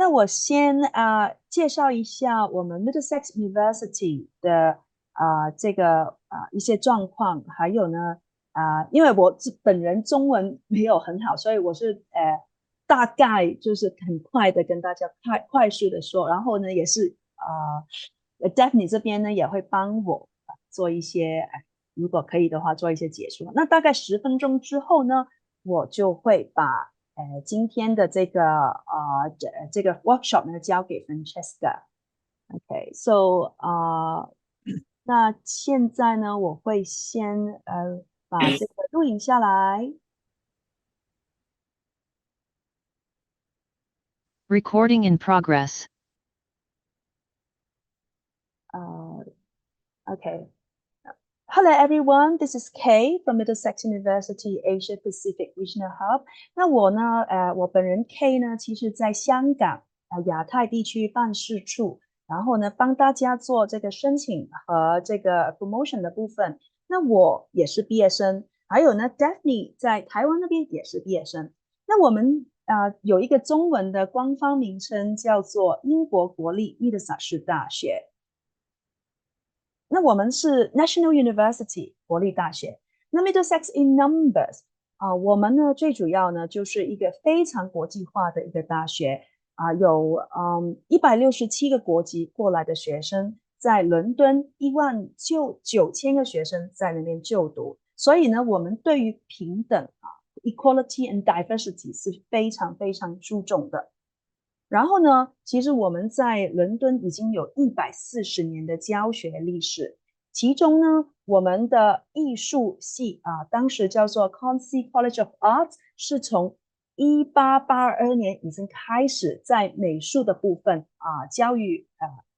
那我先介绍一下我们 Middlesex University 的这个一些状况，还有呢因为我本人中文没有很好，所以我是大概就是很快的跟大家快速的说，然后呢也是Daphne 这边呢也会帮我做一些如果可以的话做一些解说。那大概10分钟之后呢，我就会把今天的这个workshop 呢交给 Francesca。OK，so 那现在呢，我会先把这个录影下来。Recording in progress. Okay. Hello everyone, this is Kay from Middlesex University Asia Pacific Regional Hub. 那我呢，我本人 Kay 呢，其实在香港亚太地区办事处，然后呢帮大家做这个申请和这个 promotion 的部分。那我也是毕业生，还有呢 Daphne 在台湾那边也是毕业生。那我们有一个中文的官方名称叫做英国国立密德萨斯大学。那我们是 National University 国立大学。那 Middlesex in numbers 我们呢最主要呢就是一个非常国际化的一个大学有167个国籍过来的学生，在伦敦19000个学生在那边就读，所以呢我们对于平等equality and diversity 是非常非常注重的。然后呢，其实我们在伦敦已经有140年的教学历史，其中呢，我们的艺术系当时叫做 Country College of Arts， 是从1882年已经开始在美术的部分教育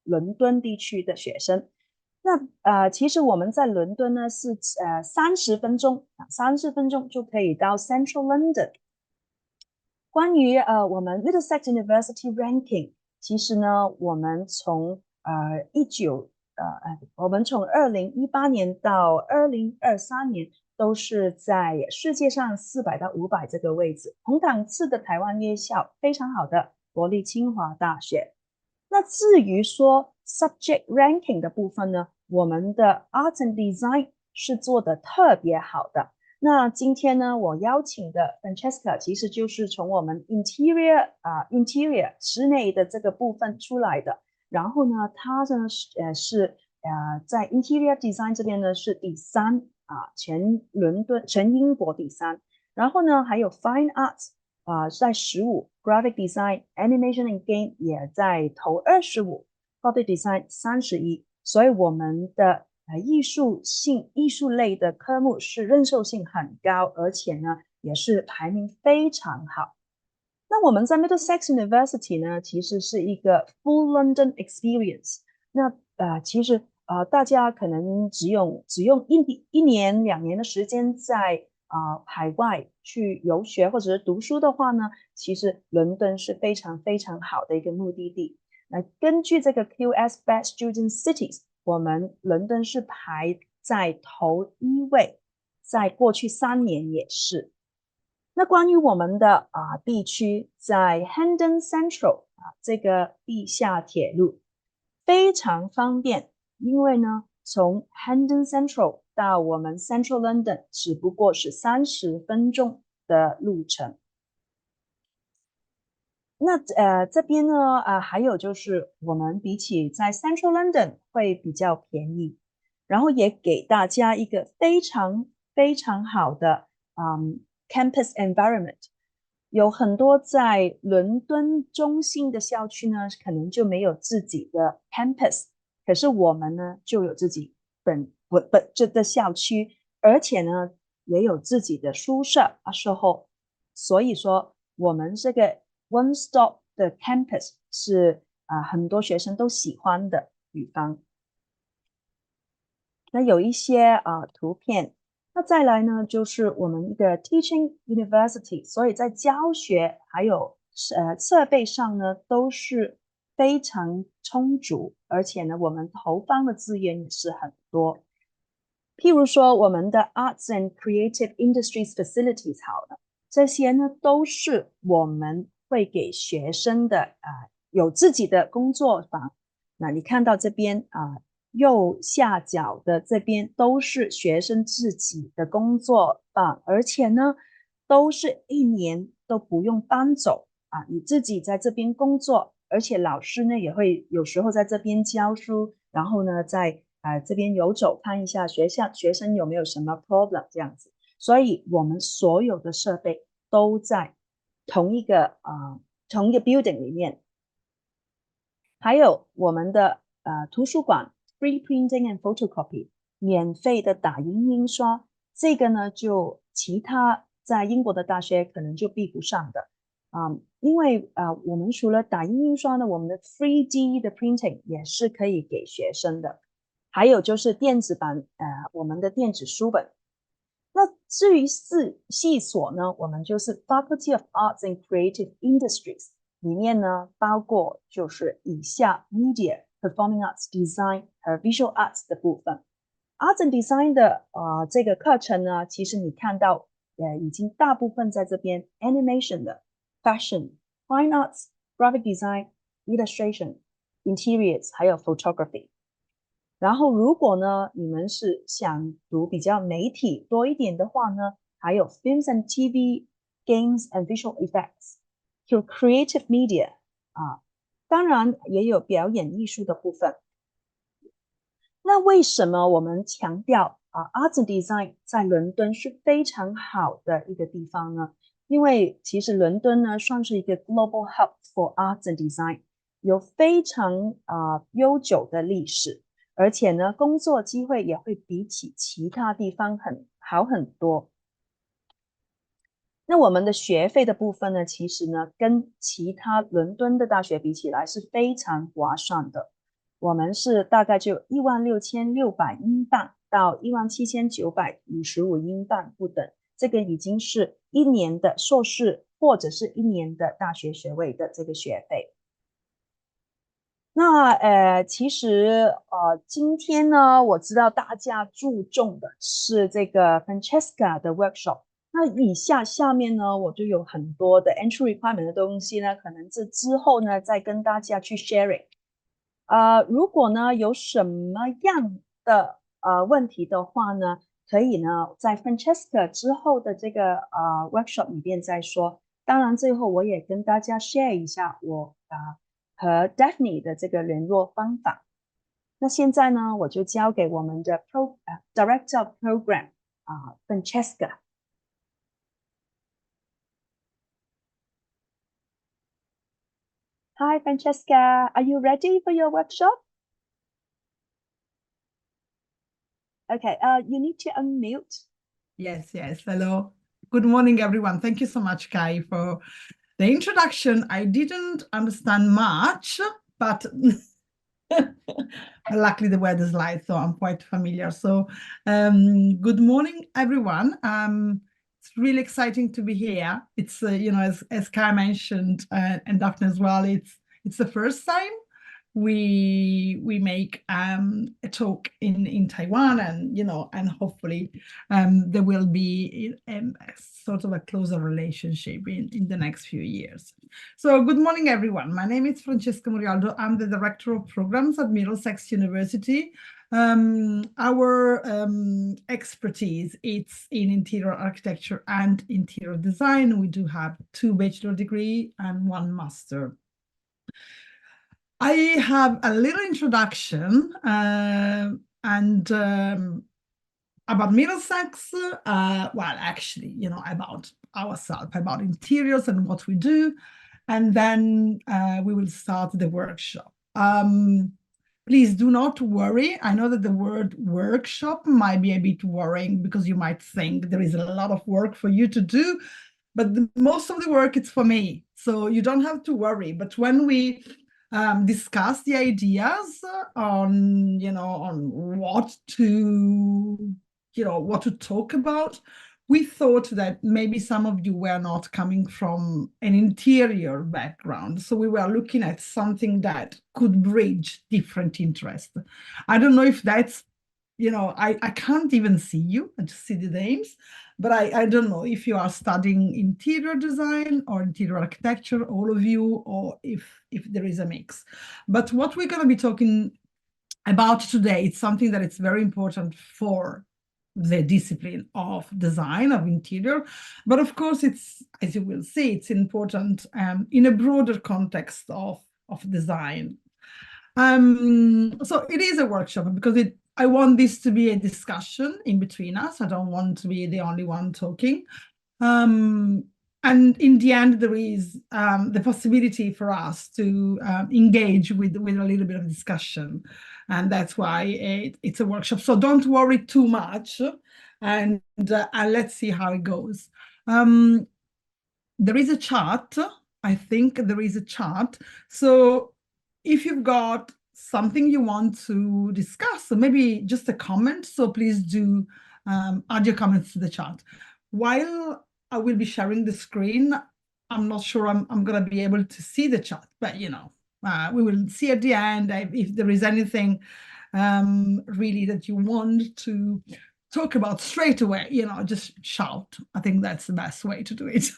伦敦地区的学生。那其实我们在伦敦呢是30分钟就可以到 Central London。关于我们 Middlesex University Ranking， 其实呢，我们从2018年到2023年都是在世界上400到500这个位置，同档次的台湾夜校，非常好的国立清华大学。那至于说 Subject Ranking 的部分呢，我们的 Art and Design 是做的特别好的。那今天呢，我邀请的 Francesca 其实就是从我们 interior 室内的这个部分出来的。然后呢，她呢是在 interior design 这边呢是第3全英国第3。然后呢，还有 fine arts 在15 graphic design animation and game 也在头25 product design 31。所以我们的艺术类的科目是认受性很高，而且呢也是排名非常好。那我们在 Middlesex University 呢其实是一个 full London experience。那其实大家可能只用一年2年的时间在海外去游学或者是读书的话呢，其实伦敦是非常非常好的一个目的地。那根据这个 QS Best Student Cities，我们伦敦是排在头1位，在过去3年也是。那关于我们的地区，在 Hendon Central 这个地下铁路非常方便，因为呢从 Hendon Central 到我们 Central London 只不过是30分钟的路程。那这边呢还有就是我们比起在 Central London 会比较便宜，然后也给大家一个非常非常好的campus environment。有很多在伦敦中心的校区呢可能就没有自己的 campus， 可是我们呢就有自己本的校区，而且呢也有自己的宿舍售后。所以说我们这个One Stop 的 campus 是很多学生都喜欢的地方。那有一些图片。那再来呢就是我们一个 teaching university， 所以在教学还有设备上呢都是非常充足，而且呢我们投放的资源也是很多。譬如说我们的 arts and creative industries facilities 好了，这些呢都是我们会给学生的有自己的工作坊。那你看到这边右下角的这边都是学生自己的工作坊，而且呢都是1年都不用搬走你自己在这边工作，而且老师呢也会有时候在这边教书，然后呢在这边游走看一下学生有没有什么 problem 这样子。所以我们所有的设备都在同一个 building 里面。还有我们的图书馆 free printing and photocopy 免费的打印印刷，这个呢就其他在英国的大学可能就比不上的因为我们除了打印印刷呢，我们的 3D 的 printing 也是可以给学生的。还有就是电子版我们的电子书本。那至于系所呢，我们就是 Faculty of Arts and Creative Industries 里面呢包括就是以下 Media、Performing Arts、Design 和 Visual Arts 的部分。Arts and Design 的这个课程呢，其实你看到已经大部分在这边 Animation 的 Fashion、Fine Arts、Graphic Design、Illustration、Interiors 还有 Photography。然后如果呢你们是想读比较媒体多一点的话呢，还有 Films and TV、Games and Visual Effects 就 Creative Media 当然也有表演艺术的部分。那为什么我们强调Arts and Design 在伦敦是非常好的一个地方呢？因为其实伦敦呢算是一个 Global Hub for Arts and Design， 有非常悠久的历史，而且呢工作机会也会比起其他地方好很多。那我们的学费的部分呢，其实呢跟其他伦敦的大学比起来是非常划算的。我们是大概就16,600英镑到17,955英镑不等，这个已经是1年的硕士或者是1年的大学学位的这个学费。那其实今天呢，我知道大家注重的是这个 Francesca 的 workshop。那下面呢，我就有很多的 entry requirement 的东西呢，可能这之后呢再跟大家去 sharing。如果呢有什么样的问题的话呢，可以呢在 Francesca 之后的这个workshop 里面再说。当然最后我也跟大家 share 一下我和 Daphne 的这个联络方法。那现在呢我就交给我们的Director of Program Francesca。Hi, Francesca. Are you ready for your workshop? Okay, you need to unmute. Yes. Hello. Good morning, everyone. Thank you so much, Kai, for the introduction. I didn't understand much, but luckily the word is light, so I'm quite familiar. So good morning, everyone. It's really exciting to be here. It's as Kai mentioned and Daphne as well, it's the first time we make a talk in Taiwan, and hopefully there will be sort of a closer relationship in the next few years. So good morning, everyone. My name is Francesca Murialdo. I'm the Director of Programs at Middlesex University. Our expertise is in interior architecture and interior design. We do have 2 bachelor degrees and 1 master. I have a little introduction about Middlesex, well, actually, about ourselves, about interiors and what we do, and then we will start the workshop. Please do not worry. I know that the word workshop might be a bit worrying because you might think there is a lot of work for you to do, but most of the work is for me, so you don't have to worry. But when we discuss the ideas on what to talk about, we thought that maybe some of you were not coming from an interior background, so we were looking at something that could bridge different interests. I don't know if that's I can't even see you, I just see the names, But I don't know if you are studying interior design or interior architecture, all of you, or if there is a mix. But what we're going to be talking about today, it's something that it's very important for the discipline of design, of interior. But of course, it's, as you will see, it's important in a broader context of design. So it is a workshop because I want this to be a discussion in between us. I don't want to be the only one talking. And in the end, there is the possibility for us to engage with a little bit of discussion. And that's why it's a workshop. So don't worry too much. And let's see how it goes. There is a chart. I think there is a chart. So if you've got something you want to discuss, or maybe just a comment, so please do add your comments to the chat. While I will be sharing the screen, I'm not sure I'm going to be able to see the chat, but you know, we will see at the end if there is anything really that you want to talk about straight away, you know, just shout. I think that's the best way to do it.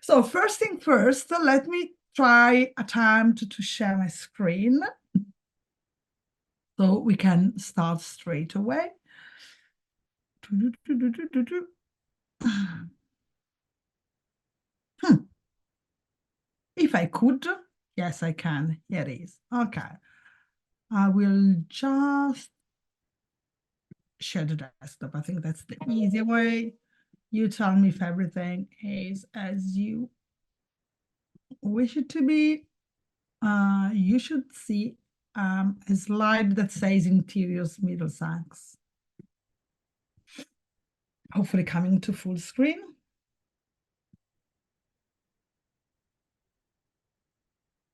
So first thing first, let me try a time to share my screen so we can start straight away. If I could, yes, I can. Here it is. Okay. I will just share the desktop. I think that's the easier way. You tell me if everything is as you wish it to be. You should see a slide that says Interiors Middlesex. Hopefully coming to full screen.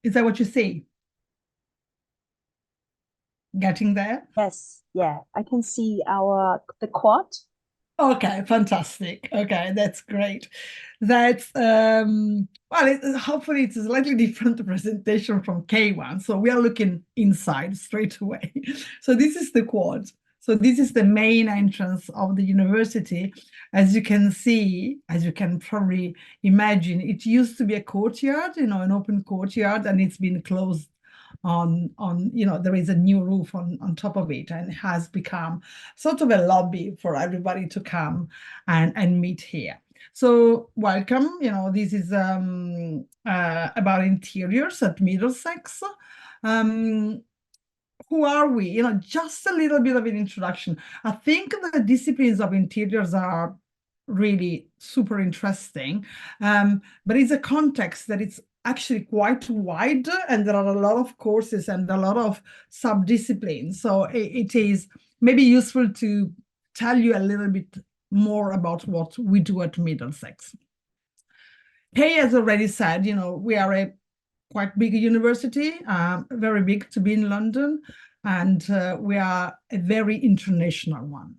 Is that what you see? Getting there? Yes, yeah, I can see the quad. Okay, fantastic. Okay, that's great. That's well, hopefully it's a slightly different presentation from K1. So we are looking inside straight away. So this is the quad. So this is the main entrance of the university. As you can see, as you can probably imagine, it used to be a courtyard, you know, an open courtyard, and it's been closed on you know, there is a new roof on top of it, and it has become sort of a lobby for everybody to come and meet here. So welcome, you know, this is about interiors at Middlesex. Who are we? You know, just a little bit of an introduction. I think the disciplines of interiors are really super interesting, but it's a context that it's actually quite wide, and there are a lot of courses and a lot of sub-disciplines. So it is maybe useful to tell you a little bit more about what we do at Middlesex. Kay has already said, you know, we are a quite big university, very big to be in London, and we are a very international one.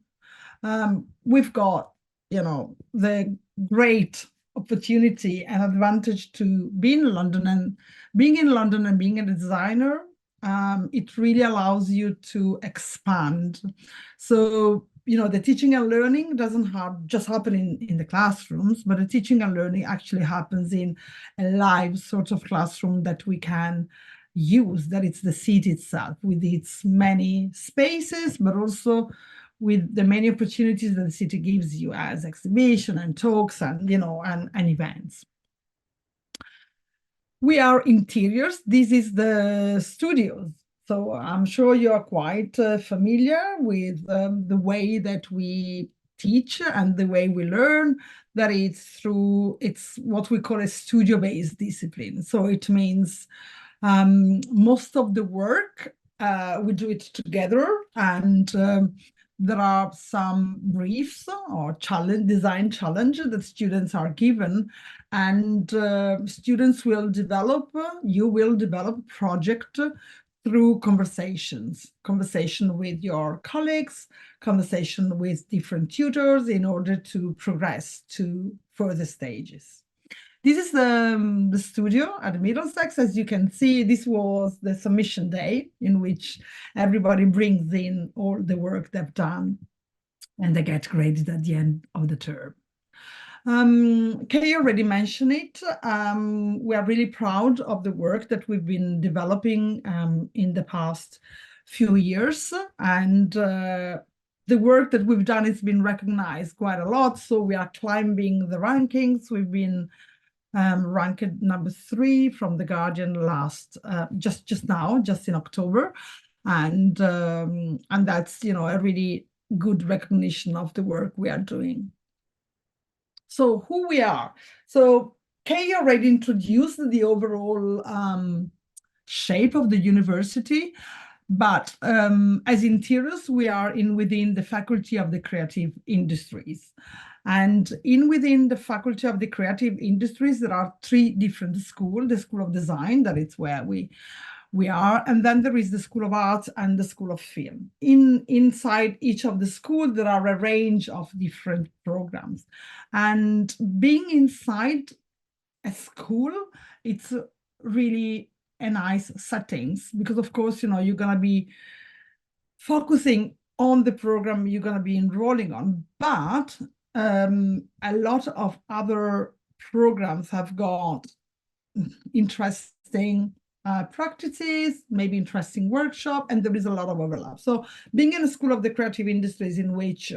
We've got, you know, the great opportunity and advantage to be in London, and being in London and being a designer, it really allows you to expand. So, you know, the teaching and learning doesn't just happen in the classrooms, but the teaching and learning actually happens in a live sort of classroom that we can use, that it's the city itself with its many spaces, but also with the many opportunities that the city gives you as exhibition and talks and, you know, and events. We are interiors. This is the studios. So I'm sure you are quite familiar with the way that we teach and the way we learn, that it's what we call a studio-based discipline. So it means most of the work, we do it together, and there are some briefs or design challenge that students are given, and students will develop, you will develop a project through conversation with your colleagues, conversation with different tutors in order to progress to further stages. This is the studio at Middlesex. As you can see, this was the submission day in which everybody brings in all the work they've done and they get graded at the end of the term. Kay already mentioned it. We are really proud of the work that we've been developing in the past few years, and the work that we've done has been recognized quite a lot. So we are climbing the rankings. We've been ranked number 3 from The Guardian just in October, and that's a really good recognition of the work we are doing. So who we are. So Kay already introduced the overall shape of the university, but as interiors, we are within the Faculty of the Creative Industries. And within the Faculty of the Creative Industries, there are 3 different schools. The School of Design, that is where we are, and then there is the School of Arts and the School of Film. Inside each of the schools, there are a range of different programs. And being inside a school, it's really a nice settings, because of course, you're going to be focusing on the program you're going to be enrolling on, but a lot of other programs have got interesting practices, maybe interesting workshop, and there is a lot of overlap. So being in a School of the Creative Industries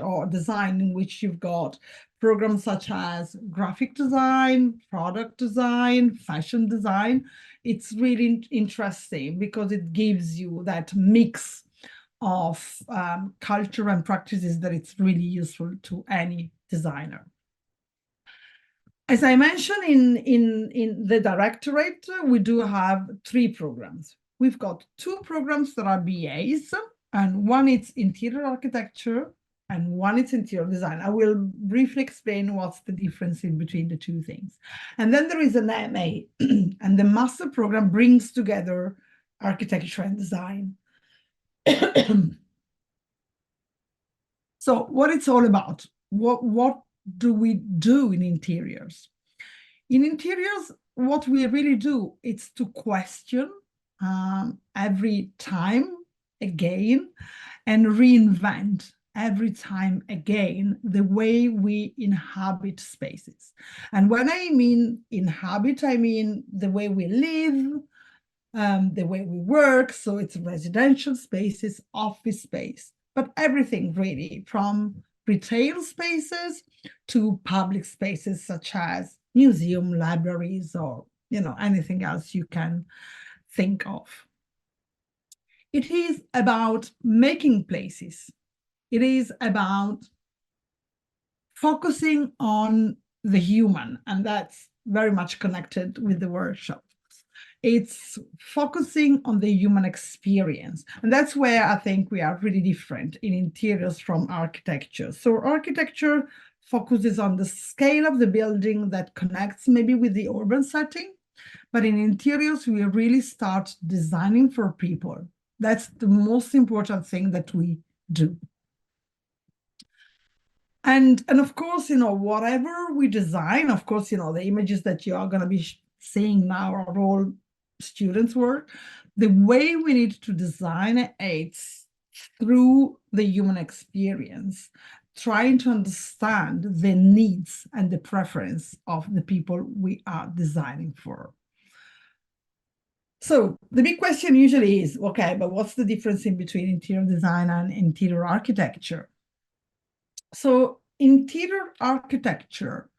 or design in which you've got programs such as graphic design, product design, fashion design, it's really interesting because it gives you that mix of culture and practices that it's really useful to any designer. As I mentioned, in the directorate, we do have 3 programs. We've got 2 programs that are BAs, and one is interior architecture, and one is interior design. I will briefly explain what's the difference in between the 2 things. And then there is an MA, and the master program brings together architecture and design. So what it's all about, what do we do in interiors? In interiors, what we really do is to question every time again and reinvent every time again the way we inhabit spaces. And when I mean inhabit, I mean the way we live, the way we work. So it's residential spaces, office space, but everything really, from retail spaces to public spaces such as museum, libraries, or anything else you can think of. It is about making places. It is about focusing on the human, and that's very much connected with the workshop. It's focusing on the human experience. And that's where I think we are really different in interiors from architecture. So architecture focuses on the scale of the building that connects maybe with the urban setting. But in interiors, we really start designing for people. That's the most important thing that we do. And of course, whatever we design, of course, the images that you are going to be seeing now are all students' work. The way we need to design it's through the human experience, trying to understand the needs and the preference of the people we are designing for. So the big question usually is, okay, but what's the difference in between interior design and interior architecture? So interior architecture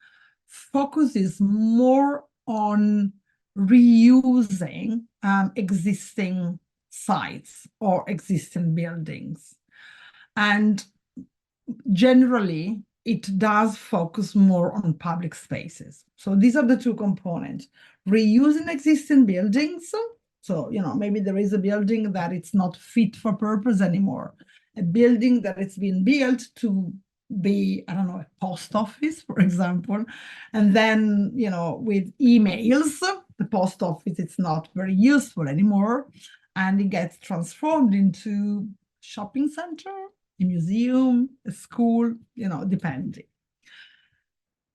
focuses more on reusing existing sites or existing buildings. And generally, it does focus more on public spaces. So these are the 2 components. Reusing existing buildings. So, maybe there is a building that it's not fit for purpose anymore. A building that it's been built to be, I don't know, a post office, for example. And then, with emails, the post office, it's not very useful anymore. And it gets transformed into shopping center, a museum, a school, depending.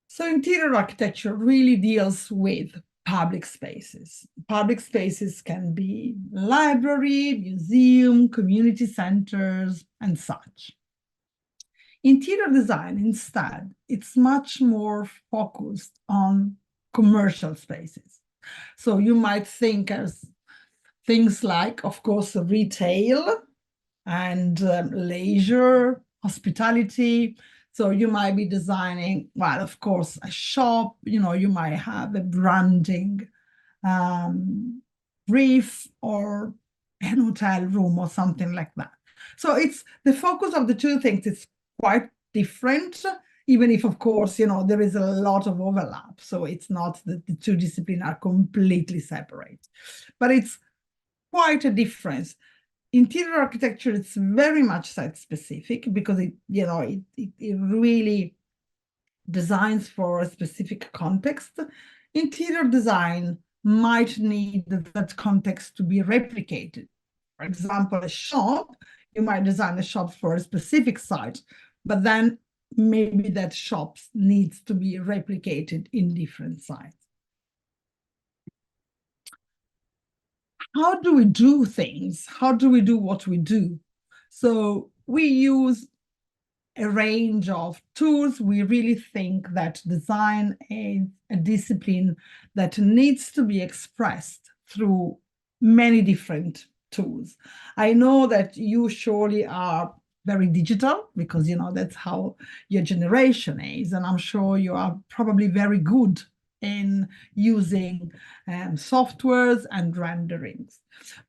So interior architecture really deals with public spaces. Public spaces can be library, museum, community centers, and such. Interior design, instead, it's much more focused on commercial spaces. So you might think as things like, of course, retail and leisure, hospitality. So you might be designing, well, of course, a shop, you know, you might have a branding brief or an hotel room or something like that. So it's the focus of the two things is quite different, even if, of course, you know, there is a lot of overlap. So it's not that the two disciplines are completely separate, but it's quite a difference. Interior architecture is very much site specific because it, you know, it really designs for a specific context. Interior design might need that context to be replicated. For example, a shop, you might design a shop for a specific site, but then maybe that shop needs to be replicated in different sites. How do we do things? How do we do what we do? So we use a range of tools. We really think that design is a discipline that needs to be expressed through many different tools. I know that you surely are very digital because, you know, that's how your generation is. And I'm sure you are probably very good in using softwares and renderings.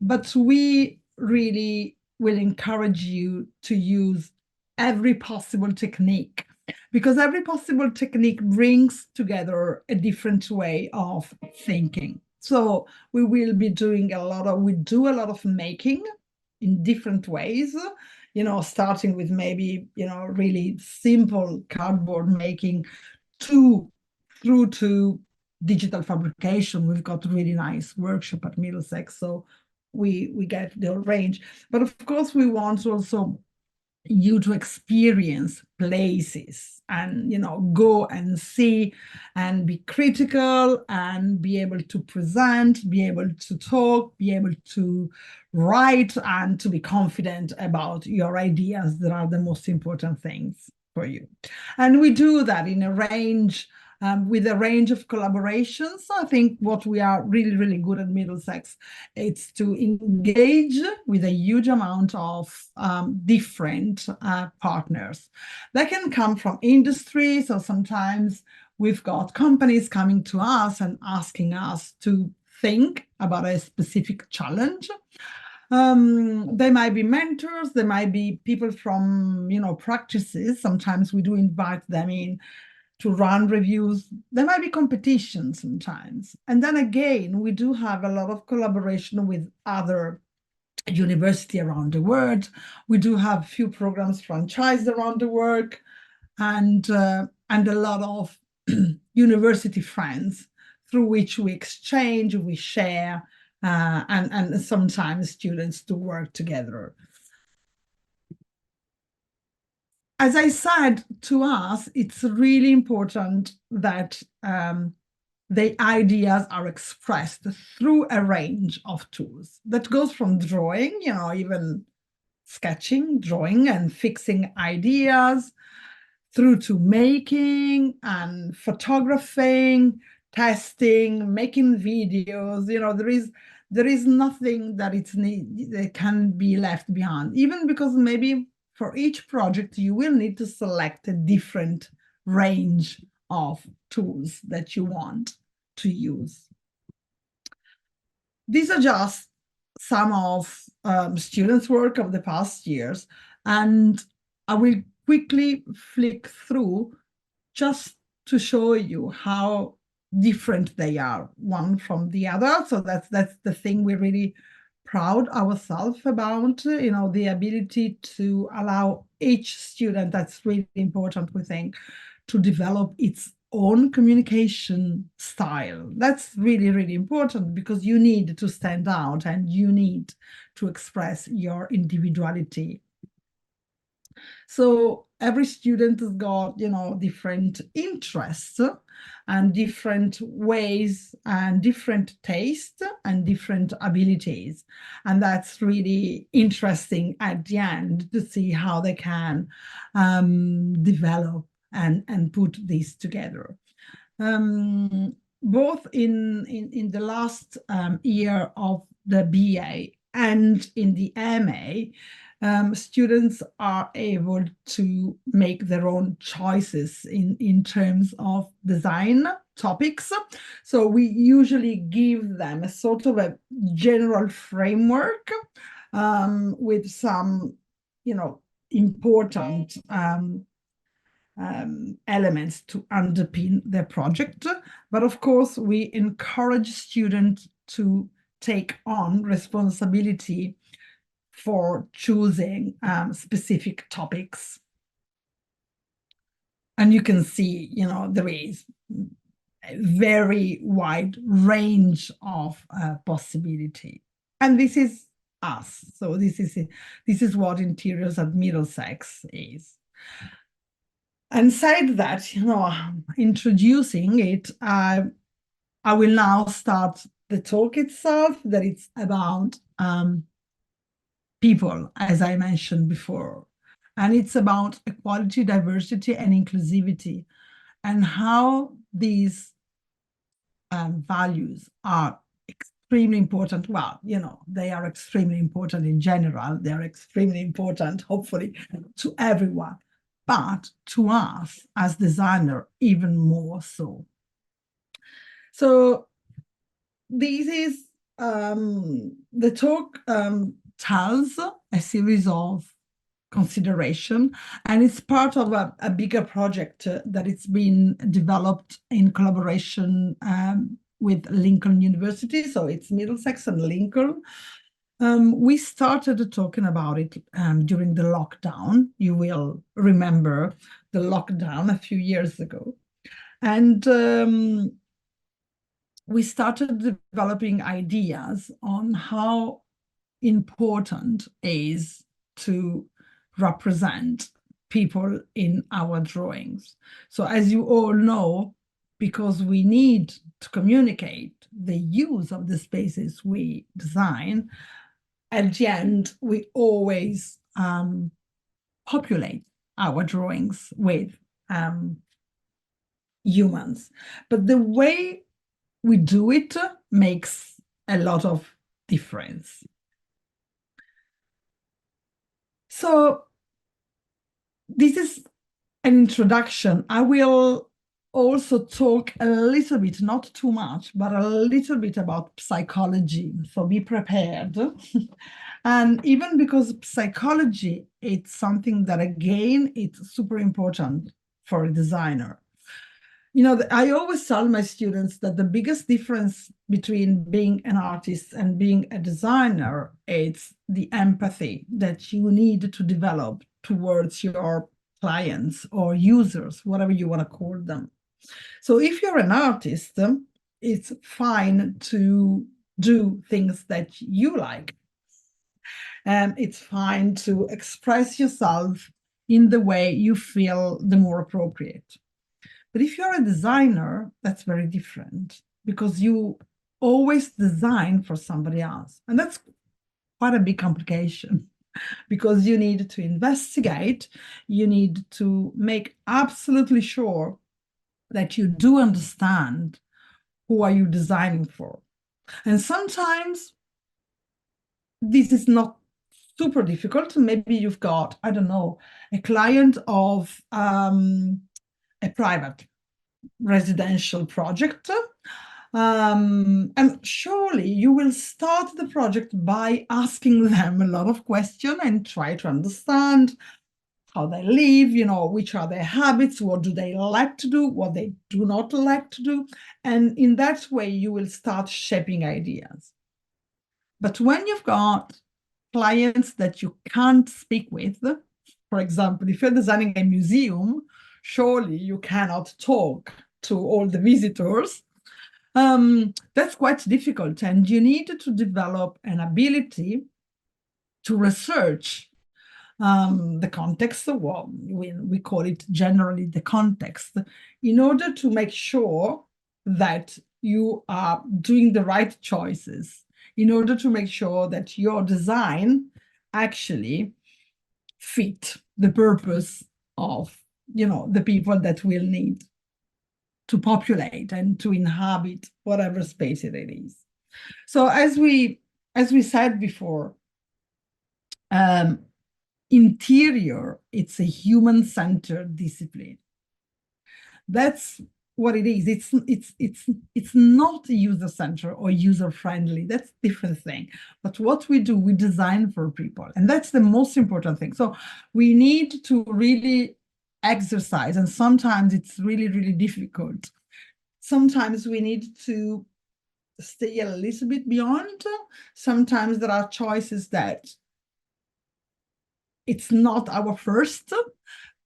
But we really will encourage you to use every possible technique, because every possible technique brings together a different way of thinking. So we will be doing we do a lot of making in different ways, you know, starting with maybe, you know, really simple cardboard making through to digital fabrication. We've got a really nice workshop at Middlesex, so we get the range. But of course, we want also you to experience places and, you know, go and see and be critical and be able to present, be able to talk, be able to write, and to be confident about your ideas that are the most important things for you. And we do that in a range with a range of collaborations. I think what we are really, really good at Middlesex, it's to engage with a huge amount of different partners. They can come from industry, so sometimes we've got companies coming to us and asking us to think about a specific challenge. They might be mentors, they might be people from, you know, practices. Sometimes we do invite them in to run reviews. There might be competition sometimes. And then again, we do have a lot of collaboration with other universities around the world. We do have a few programs franchised around the world, and a lot of university friends through which we exchange, we share, and sometimes students do work together. As I said, to us, it's really important that the ideas are expressed through a range of tools. That goes from drawing, you know, even sketching, drawing and fixing ideas, through to making and photographing, testing, making videos. You know, there is nothing that can be left behind, even because maybe for each project, you will need to select a different range of tools that you want to use. These are just some of students' work of the past years, and I will quickly flick through just to show you how different they are one from the other. So that's the thing we're really proud ourselves about, you know, the ability to allow each student, that's really important, we think, to develop its own communication style. That's really, really important because you need to stand out and you need to express your individuality. So every student has got, different interests and different ways and different tastes and different abilities. And that's really interesting at the end to see how they can develop and put this together. Both in the last year of the BA and in the MA, students are able to make their own choices in terms of design topics. So we usually give them a sort of a general framework with some, important elements to underpin their project. But of course, we encourage students to take on responsibility for choosing specific topics. And you can see, there is a very wide range of possibility. And this is us. So this is what Interiors at Middlesex is. And said that, introducing it, I will now start the talk itself, that it's about people, as I mentioned before. And it's about equality, diversity, and inclusivity, and how these values are extremely important. Well, they are extremely important in general. They are extremely important, hopefully, to everyone. But to us as designer, even more so. So this is the talk tells a series of consideration, and it's part of a bigger project that it's been developed in collaboration with Lincoln University. So it's Middlesex and Lincoln. We started talking about it during the lockdown. You will remember the lockdown a few years ago. And we started developing ideas on how important is to represent people in our drawings. So as you all know, because we need to communicate the use of the spaces we design, at the end, we always populate our drawings with humans. But the way we do it makes a lot of difference. So this is an introduction. I will also talk a little bit, not too much, but a little bit about psychology. So be prepared. And even because psychology, it's something that, again, it's super important for a designer. I always tell my students that the biggest difference between being an artist and being a designer is the empathy that you need to develop towards your clients or users, whatever you want to call them. So if you're an artist, it's fine to do things that you like. It's fine to express yourself in the way you feel the more appropriate. But if you're a designer, that's very different, because you always design for somebody else. And that's quite a big complication, because you need to investigate, you need to make absolutely sure that you do understand who are you designing for. And sometimes this is not super difficult. Maybe you've got, I don't know, a client of a private residential project. And surely you will start the project by asking them a lot of questions and try to understand how they live, which are their habits, what do they like to do, what they do not like to do. And in that way, you will start shaping ideas. But when you've got clients that you can't speak with, for example, if you're designing a museum, surely you cannot talk to all the visitors. That's quite difficult, and you need to develop an ability to research the context, well, we call it generally the context, in order to make sure that you are doing the right choices, in order to make sure that your design actually fit the purpose of, the people that will need to populate and to inhabit whatever space it is. So as we said before, interior, it's a human-centered discipline. That's what it is. It's not user-centered or user-friendly. That's a different thing. But what we do, we design for people, and that's the most important thing. So we need to really exercise, and sometimes it's really, really difficult. Sometimes we need to stay a little bit beyond. Sometimes there are choices that it's not our first,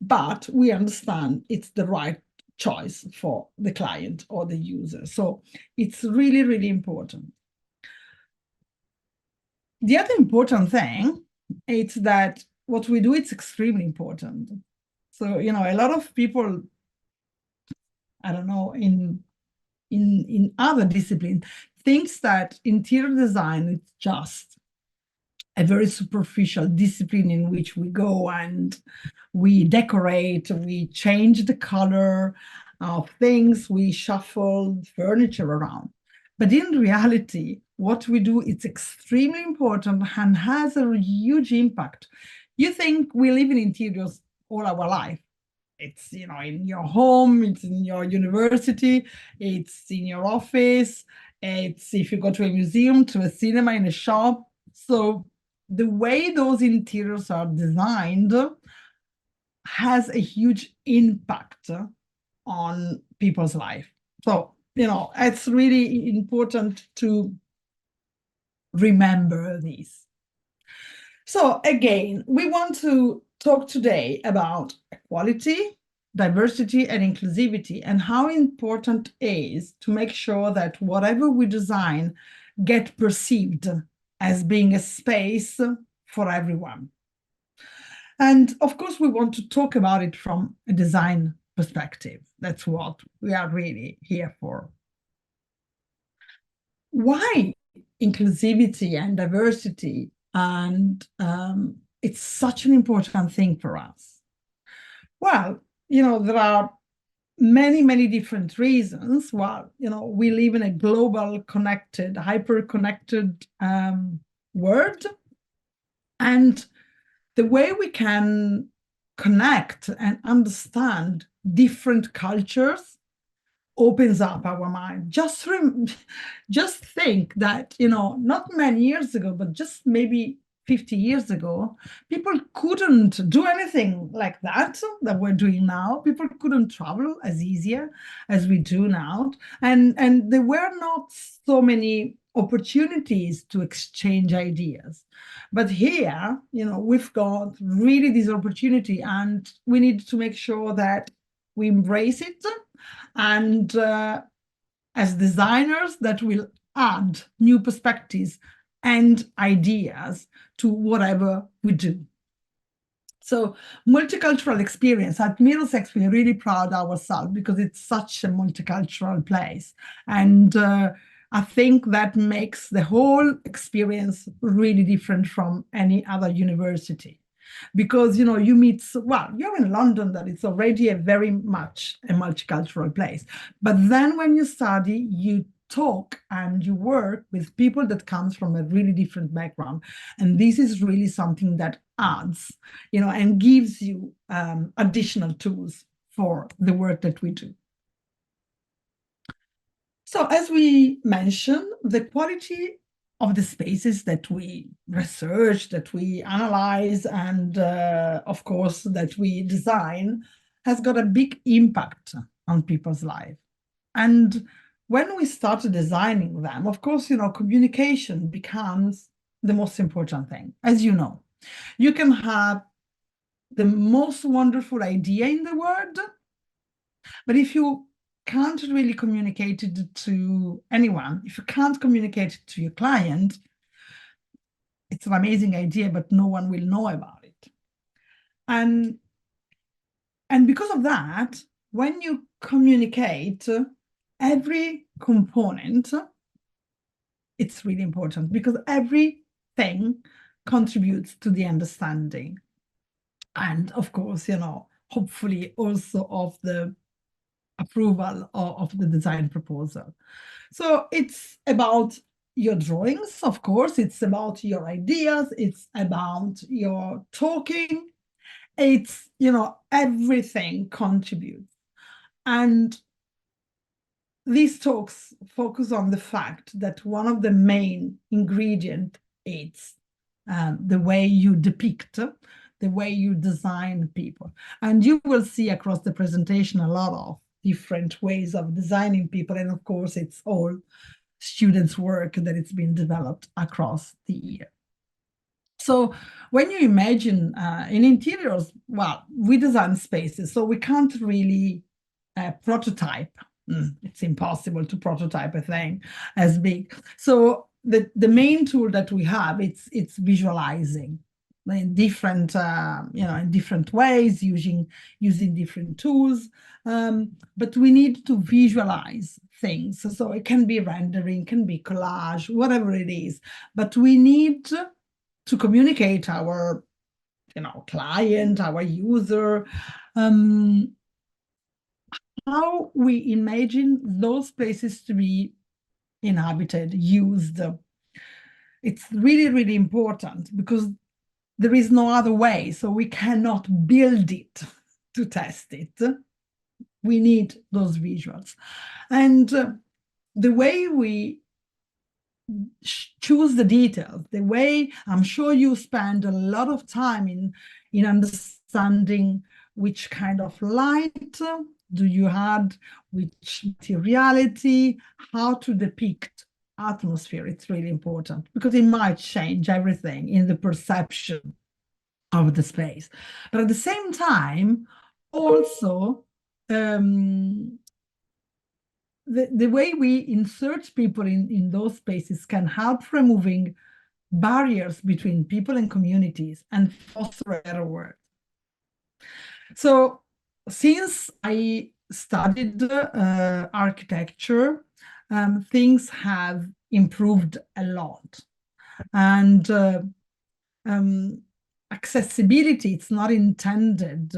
but we understand it's the right choice for the client or the user. So it's really, really important. The other important thing is that what we do, it's extremely important. So, a lot of people, I don't know, in other disciplines, thinks that interior design is just a very superficial discipline in which we go and we decorate, we change the color of things, we shuffle furniture around. But in reality, what we do is extremely important and has a huge impact. You think we live in interiors all our life. It's, in your home, it's in your university, it's in your office, it's if you go to a museum, to a cinema, in a shop. So the way those interiors are designed has a huge impact on people's life. So, it's really important to remember this. So again, we want to talk today about equality, diversity, and inclusivity, and how important it is to make sure that whatever we design get perceived as being a space for everyone. And of course, we want to talk about it from a design perspective. That's what we are really here for. Why inclusivity and diversity? And it's such an important thing for us. Well, there are many, many different reasons. Well, we live in a global, connected, hyper-connected world. And the way we can connect and understand different cultures opens up our mind. Just think that, not many years ago, but just maybe 50 years ago, people couldn't do anything like that we're doing now. People couldn't travel as easier as we do now. And there were not so many opportunities to exchange ideas. But here, we've got really this opportunity, and we need to make sure that we embrace it. And as designers, that will add new perspectives and ideas to whatever we do. So multicultural experience at Middlesex, we're really proud ourselves because it's such a multicultural place. And I think that makes the whole experience really different from any other university. Because, you meet, you're in London, that it's already very much a multicultural place. But then when you study, you talk and you work with people that comes from a really different background. And this is really something that adds, and gives you additional tools for the work that we do. So as we mentioned, the quality of the spaces that we research, that we analyze, and of course, that we design has got a big impact on people's life. And when we start designing them, of course, communication becomes the most important thing. As you know, you can have the most wonderful idea in the world, but if you can't really communicate it to anyone, if you can't communicate it to your client, it's an amazing idea, but no one will know about it. And because of that, when you communicate every component, it's really important because everything contributes to the understanding. And of course, hopefully also of the approval of the design proposal. So it's about your drawings, of course, it's about your ideas, it's about your talking, it's, everything contributes. And these talks focus on the fact that one of the main ingredients is the way you depict, the way you design people. And you will see across the presentation a lot of different ways of designing people. And of course, it's all students' work that it's been developed across the year. So when you imagine in interiors, well, we design spaces, so we can't really prototype. It's impossible to prototype a thing as big. So the main tool that we have, it's visualizing in different in different ways, using different tools. But we need to visualize things. So it can be rendering, can be collage, whatever it is. But we need to communicate our client, our user, how we imagine those places to be inhabited, used. It's really, really important because there is no other way. So we cannot build it to test it. We need those visuals. And the way we choose the details, the way I'm sure you spend a lot of time in understanding which kind of light do you add, which materiality, how to depict atmosphere. It's really important because it might change everything in the perception of the space. But at the same time, also, the way we insert people in those spaces can help removing barriers between people and communities and foster a better world. So since I studied architecture, things have improved a lot. And accessibility, it's not intended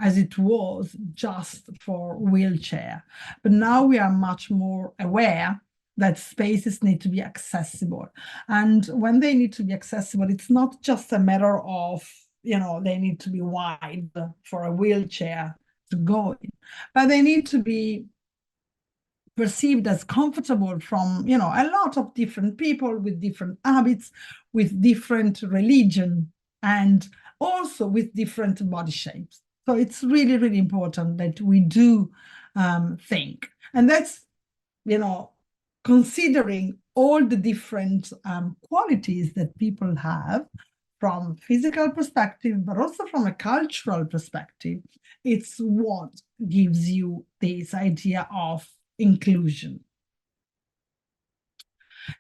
as it was just for wheelchair. But now we are much more aware that spaces need to be accessible. And when they need to be accessible, it's not just a matter of, they need to be wide for a wheelchair to go in, but they need to be perceived as comfortable from, a lot of different people with different habits, with different religion, and also with different body shapes. So it's really, really important that we do think. And that's, considering all the different qualities that people have from physical perspective, but also from a cultural perspective, it's what gives you this idea of inclusion.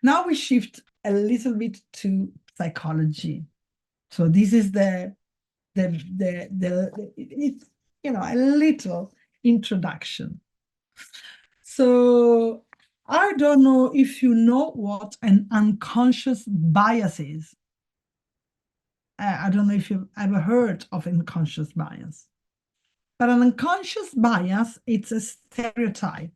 Now we shift a little bit to psychology. So this is it's, a little introduction. So I don't know if you know what an unconscious bias is. I don't know if you've ever heard of unconscious bias. But an unconscious bias, it's a stereotype.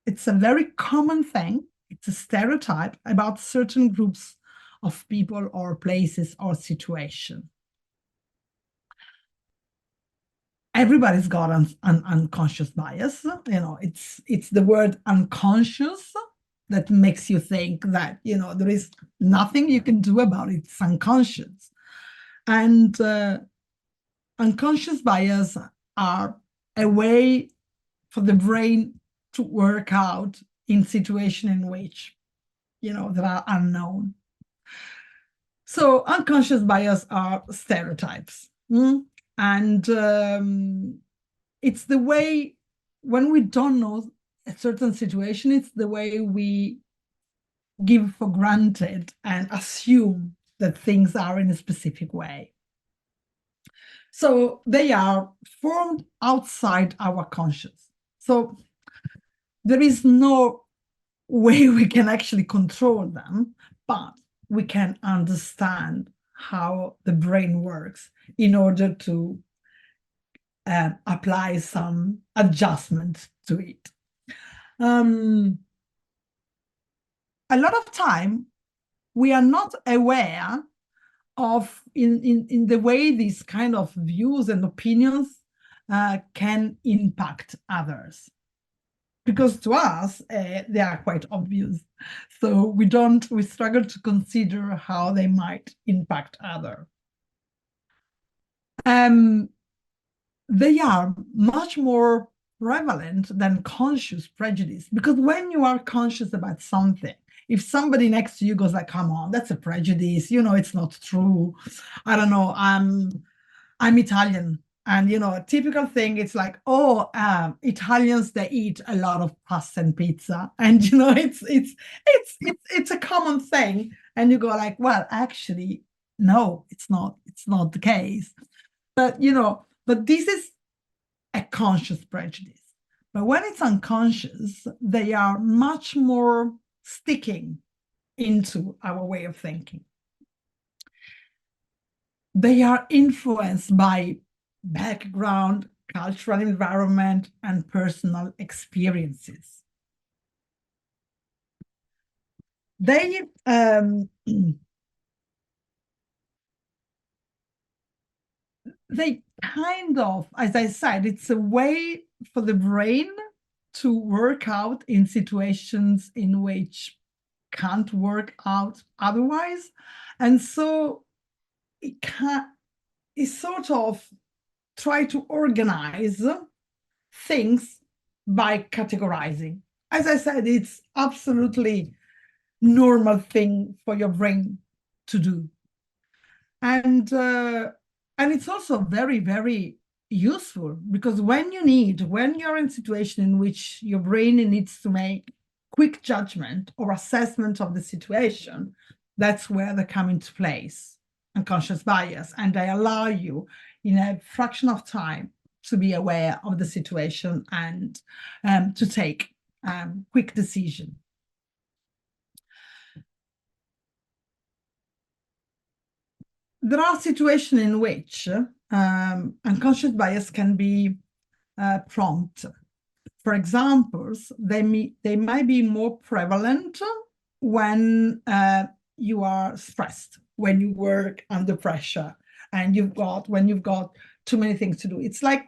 It's a very common thing. It's a stereotype about certain groups of people or places or situations. Everybody's got an unconscious bias. It's the word unconscious that makes you think that, there is nothing you can do about it. It's unconscious. And unconscious bias are a way for the brain to work out in situations in which, that are unknown. So unconscious bias are stereotypes. And it's the way, when we don't know a certain situation, it's the way we give for granted and assume that things are in a specific way. So they are formed outside our conscious. So there is no way we can actually control them, but we can understand how the brain works in order to apply some adjustment to it. A lot of time we are not aware of in the way these kind of views and opinions can impact others, because to us they are quite obvious, so we struggle to consider how they might impact others. They are much more prevalent than conscious prejudice, because when you are conscious about something, if somebody next to you goes like, come on, that's a prejudice, you know, it's not true. I don't know, I'm Italian. And, you know, a typical thing, it's like, oh, Italians, they eat a lot of pasta and pizza. And, you know, it's a common thing. And you go like, well, actually, no, it's not the case. But, you know, but this is a conscious prejudice. But when it's unconscious, they are much more sticking into our way of thinking. They are influenced by background, cultural environment, and personal experiences. They kind of, as I said, it's a way for the brain to work out in situations in which can't work out otherwise. And so it sort of try to organize things by categorizing. As I said, it's absolutely normal thing for your brain to do. And it's also very, very useful, because when you're in a situation in which your brain needs to make quick judgment or assessment of the situation, that's where they come into place, unconscious bias, and they allow you in a fraction of time to be aware of the situation and to take quick decision. There are situations in which unconscious bias can be prompt. For example, they might be more prevalent when you are stressed, when you work under pressure, and when you've got too many things to do. It's like,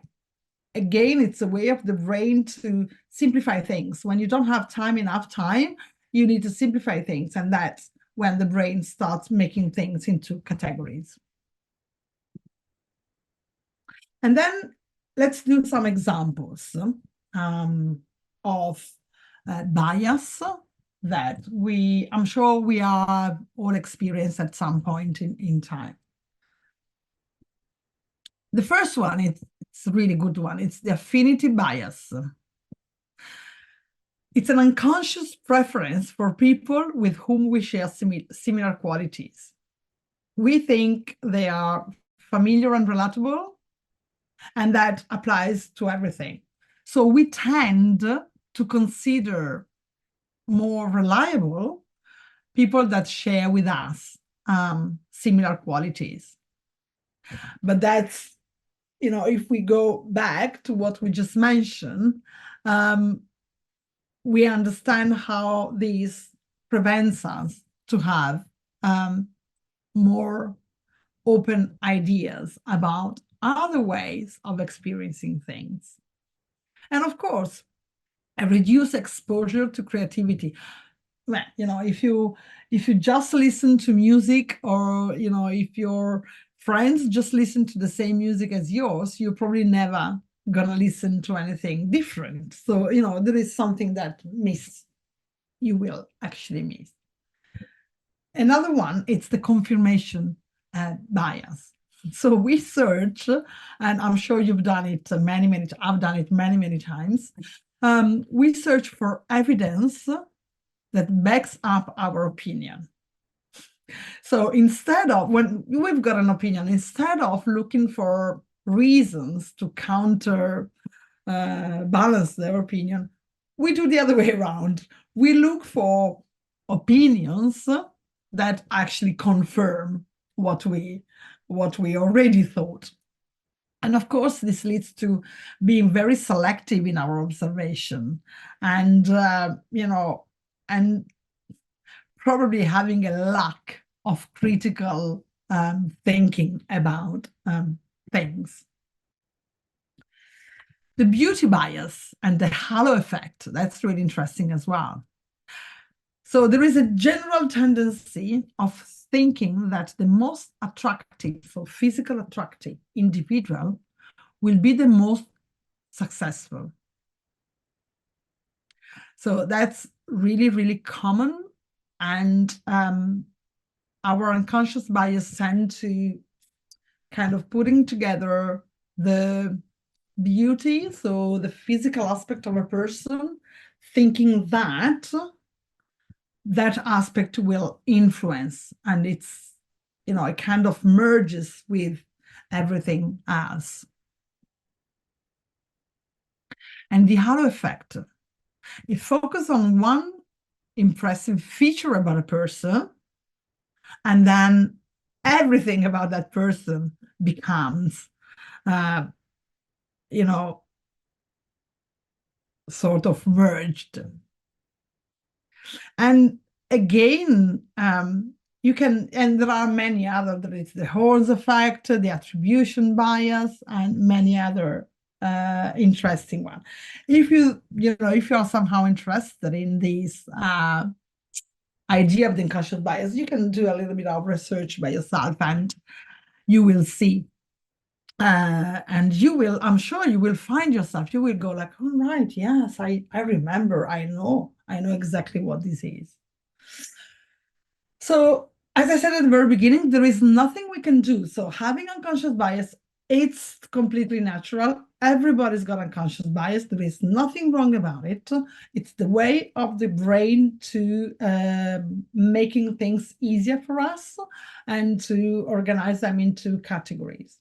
again, it's a way of the brain to simplify things. When you don't have enough time, you need to simplify things, and that's when the brain starts making things into categories. And then let's do some examples of bias that I'm sure we are all experienced at some point in time. The first one, it's a really good one. It's the affinity bias. It's an unconscious preference for people with whom we share similar qualities. We think they are familiar and relatable, and that applies to everything. So we tend to consider more reliable people that share with us similar qualities. But that's, you know, if we go back to what we just mentioned, we understand how this prevents us to have more open ideas about other ways of experiencing things. And of course, a reduced exposure to creativity. Well, you know, if you just listen to music, or, you know, if your friends just listen to the same music as yours, you're probably never gonna listen to anything different. So, you know, there is something that you will actually miss. Another one, it's the confirmation bias. So we search, and I'm sure you've done it I've done it many times. We search for evidence that backs up our opinion. So instead of, when we've got an opinion, instead of looking for reasons to counter balance their opinion. We do the other way around. We look for opinions that actually confirm what we already thought. And of course, this leads to being very selective in our observation, and and probably having a lack of critical thinking about things. The beauty bias and the halo effect, that's really interesting as well. So there is a general tendency of thinking that the most attractive, so physical attractive individual will be the most successful. So that's really, really common. And our unconscious bias tend to kind of putting together the beauty, so the physical aspect of a person, thinking that that aspect will influence, and it's, it kind of merges with everything else. And the halo effect, it focuses on one impressive feature about a person, and then everything about that person becomes, sort of merged. And again, you can, and there are many other, there is the horse effect, the attribution bias, and many other interesting ones. If you are somehow interested in this idea of the unconscious bias, you can do a little bit of research by yourself, and you will see. And I'm sure you will find yourself, you will go like, oh, right, yes, I remember, I know exactly what this is. So, as I said at the very beginning, there is nothing we can do. So having unconscious bias, it's completely natural. Everybody's got unconscious bias. There is nothing wrong about it. It's the way of the brain to making things easier for us and to organize them into categories.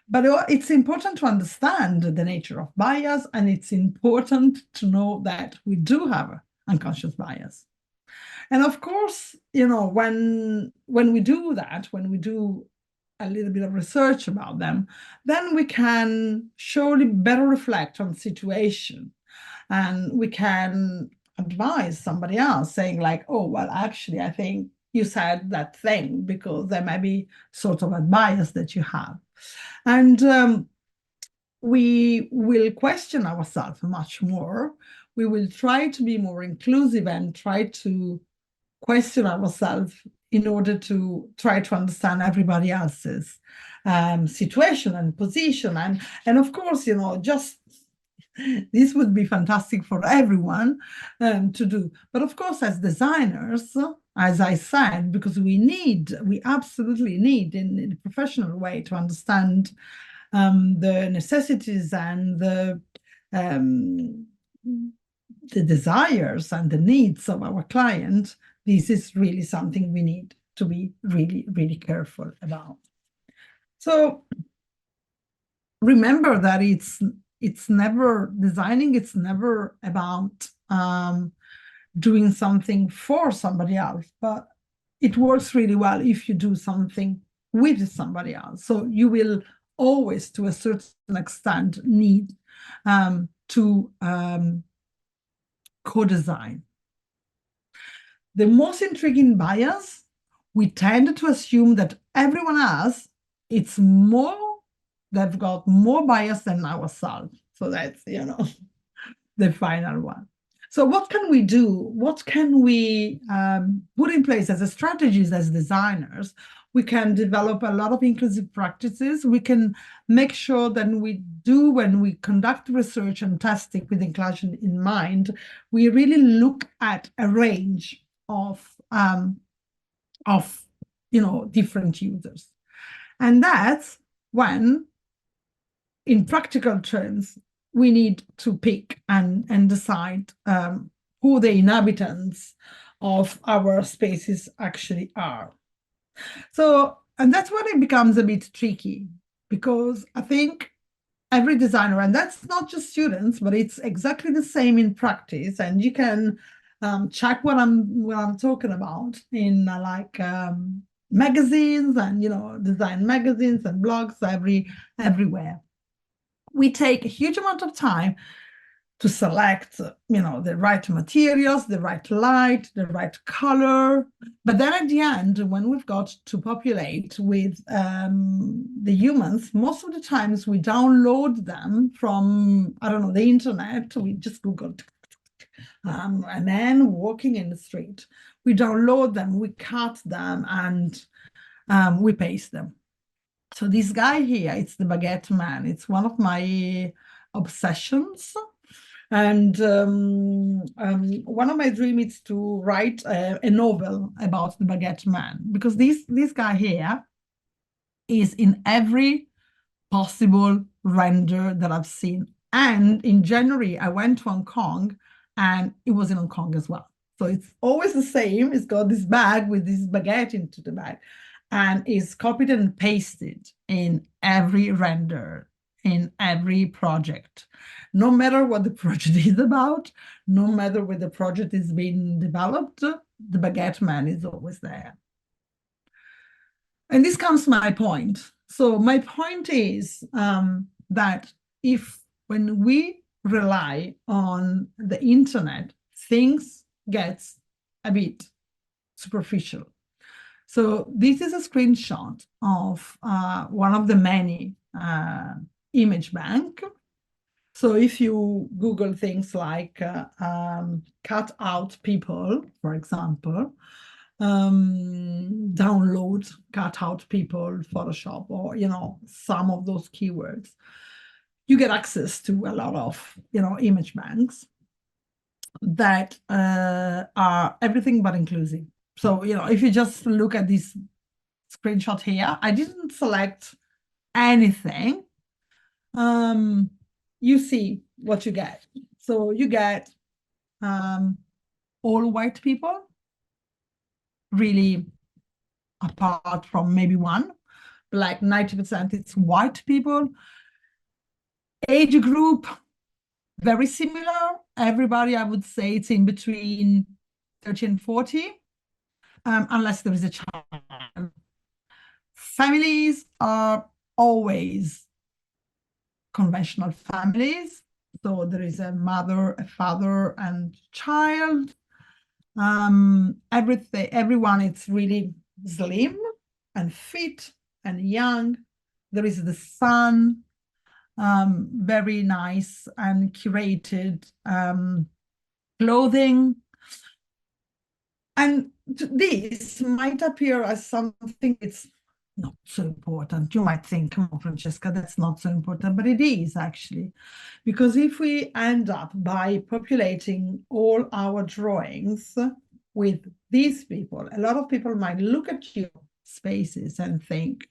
But it's important to understand the nature of bias, and it's important to know that we do have unconscious bias. And of course, when we do that, when we do a little bit of research about them, then we can surely better reflect on the situation, and we can advise somebody else saying like, oh, well, actually, I think you said that thing because there might be sort of a bias that you have. And we will question ourselves much more. We will try to be more inclusive and try to question ourselves in order to try to understand everybody else's situation and position. And of course, just this would be fantastic for everyone to do. But of course, as designers, as I said, because we absolutely need in a professional way to understand the necessities and the desires and the needs of our client. This is really something we need to be really, really careful about. So remember that it's never designing, it's never about doing something for somebody else, but it works really well if you do something with somebody else. So you will always, to a certain extent, need to co-design. The most intriguing bias, we tend to assume that everyone else, they've got more bias than ourselves. So that's, the final one. So what can we do? What can we put in place as strategies as designers? We can develop a lot of inclusive practices. We can make sure that when we conduct research and testing with inclusion in mind, we really look at a range of different users. And that's when, in practical terms, we need to pick and decide who the inhabitants of our spaces actually are. So, and that's when it becomes a bit tricky, because I think every designer, and that's not just students, but it's exactly the same in practice. And you can check what I'm talking about in magazines and design magazines and blogs everywhere. We take a huge amount of time to select the right materials, the right light, the right color. But then at the end, when we've got to populate with the humans, most of the times we download them from, I don't know, the internet. We just Google a man walking in the street. We download them, we cut them, and we paste them. So this guy here, it's the baguette man. It's one of my obsessions. And one of my dreams is to write a novel about the baguette man, because this guy here is in every possible render that I've seen. And in January, I went to Hong Kong, and it was in Hong Kong as well. So it's always the same. It's got this bag with this baguette into the bag, and is copied and pasted in every render, in every project. No matter what the project is about, no matter where the project is being developed, the baguette man is always there. And this comes to my point. So my point is that when we rely on the internet, things get a bit superficial. So this is a screenshot of one of the many image bank. So if you Google things like cut out people, for example, download cut out people, Photoshop, or some of those keywords, you get access to a lot of image banks that are everything but inclusive. So if you just look at this screenshot here, I didn't select anything. You see what you get. So you get all white people, really, apart from maybe one, like 90% it's white people. Age group, very similar. Everybody, I would say, it's in between 30 and 40, unless there is a child. Families are always conventional families. So there is a mother, a father, and child. Everyone, it's really slim and fit and young. There is the son, very nice and curated clothing. And this might appear as something it's not so important. You might think, come on, Francesca, that's not so important, but it is actually, because if we end up by populating all our drawings with these people, a lot of people might look at your spaces and think,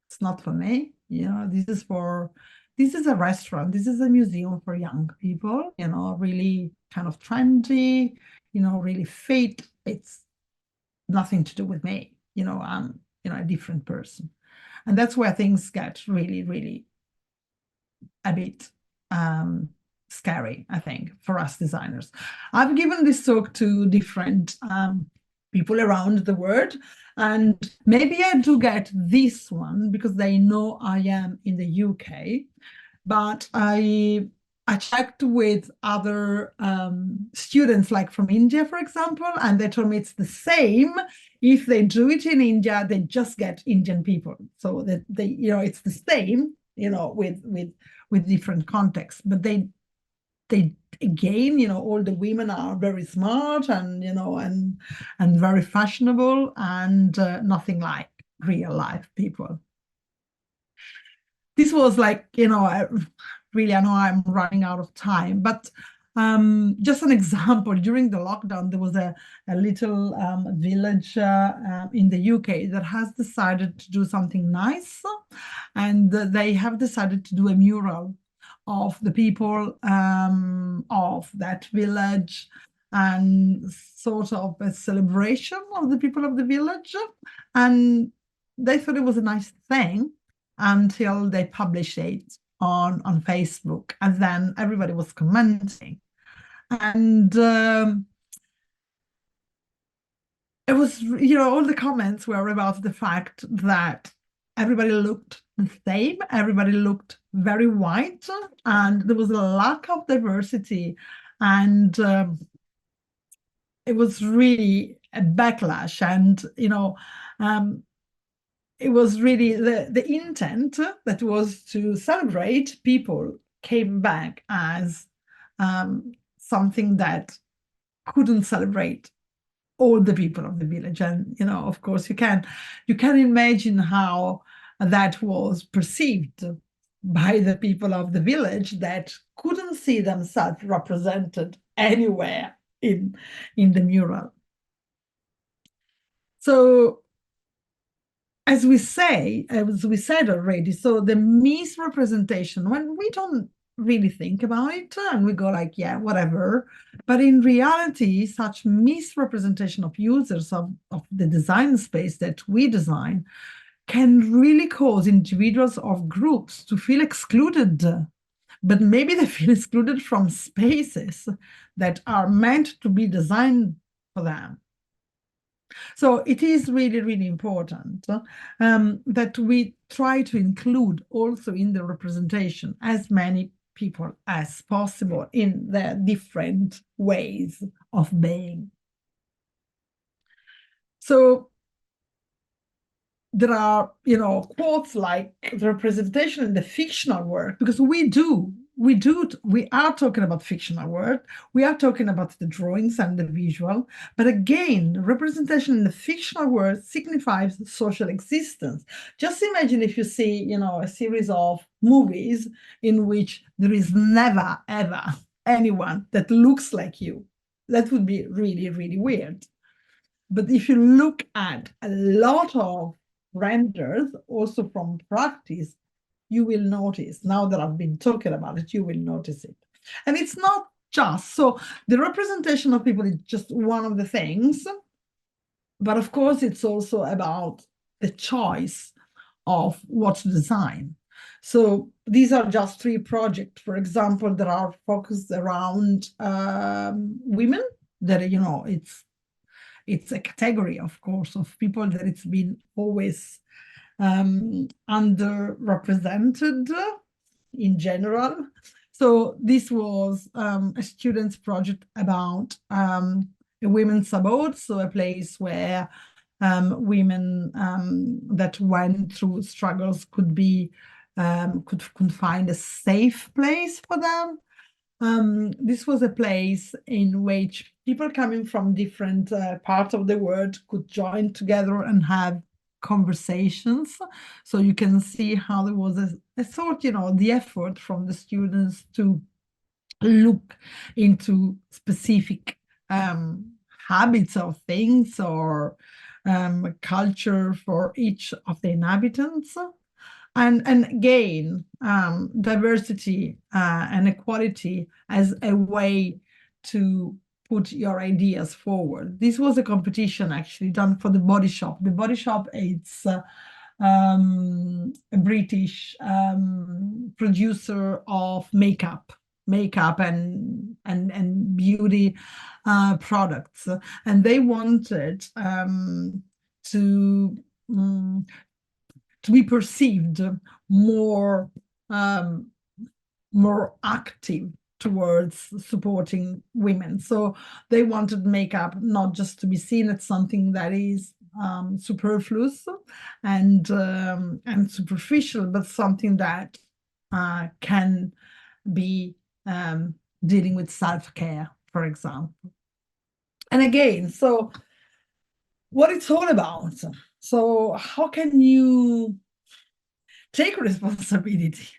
it's not for me. This is a restaurant, this is a museum for young people, really kind of trendy, really fit. It's nothing to do with me. I'm a different person. And that's where things get really, really a bit scary, I think, for us designers. I've given this talk to different people around the world, and maybe I do get this one because they know I am in the UK, but I checked with other students, like from India, for example, and they told me it's the same. If they do it in India, they just get Indian people. So that it's the same, with different contexts. But they again, all the women are very smart and and very fashionable, and nothing like real life people. This was like, I know I'm running out of time, but just an example, during the lockdown, there was a little village in the UK that has decided to do something nice, and they have decided to do a mural of the people of that village, and sort of a celebration of the people of the village. And they thought it was a nice thing. until they published it on Facebook, and then everybody was commenting. And it was, all the comments were about the fact that everybody looked the same, everybody looked very white, and there was a lack of diversity, and it was really a backlash. And it was really the intent that was to celebrate people came back as something that couldn't celebrate all the people of the village. And of course you can imagine how that was perceived by the people of the village that couldn't see themselves represented anywhere in the mural. So as we said already, so the misrepresentation, when we don't really think about it and we go like, yeah, whatever, but in reality, such misrepresentation of users of the design space that we design can really cause individuals or groups to feel excluded, but maybe they feel excluded from spaces that are meant to be designed for them. So it is really, really important that we try to include also in the representation as many people as possible in their different ways of being. So there are, quotes like the representation in the fictional work, because we are talking about fictional work, we are talking about the drawings and the visual, but again, representation in the fictional work signifies social existence. Just imagine if you see, a series of movies in which there is never, ever anyone that looks like you. That would be really, really weird. But if you look at a lot of renders, also from practice, you will notice, now that I've been talking about it, you will notice it. And it's not just, so the representation of people is just one of the things, but of course it's also about the choice of what to design. So these are just 3 projects, for example, that are focused around women, that, it's a category, of course, of people that it's been always underrepresented in general. So this was a student's project about a women's abode, so a place where women that went through struggles could find a safe place for them. This was a place in which people coming from different parts of the world could join together and have conversations. So you can see how there was a sort, the effort from the students to look into specific habits of things or culture for each of the inhabitants. And again, diversity and equality as a way to put your ideas forward. This was a competition actually done for the Body Shop. The Body Shop, it's a British producer of makeup and beauty products, and they wanted to be perceived more active towards supporting women. So they wanted makeup not just to be seen as something that is superfluous and superficial, but something that can be dealing with self-care, for example. And again, so what it's all about. So how can you take responsibility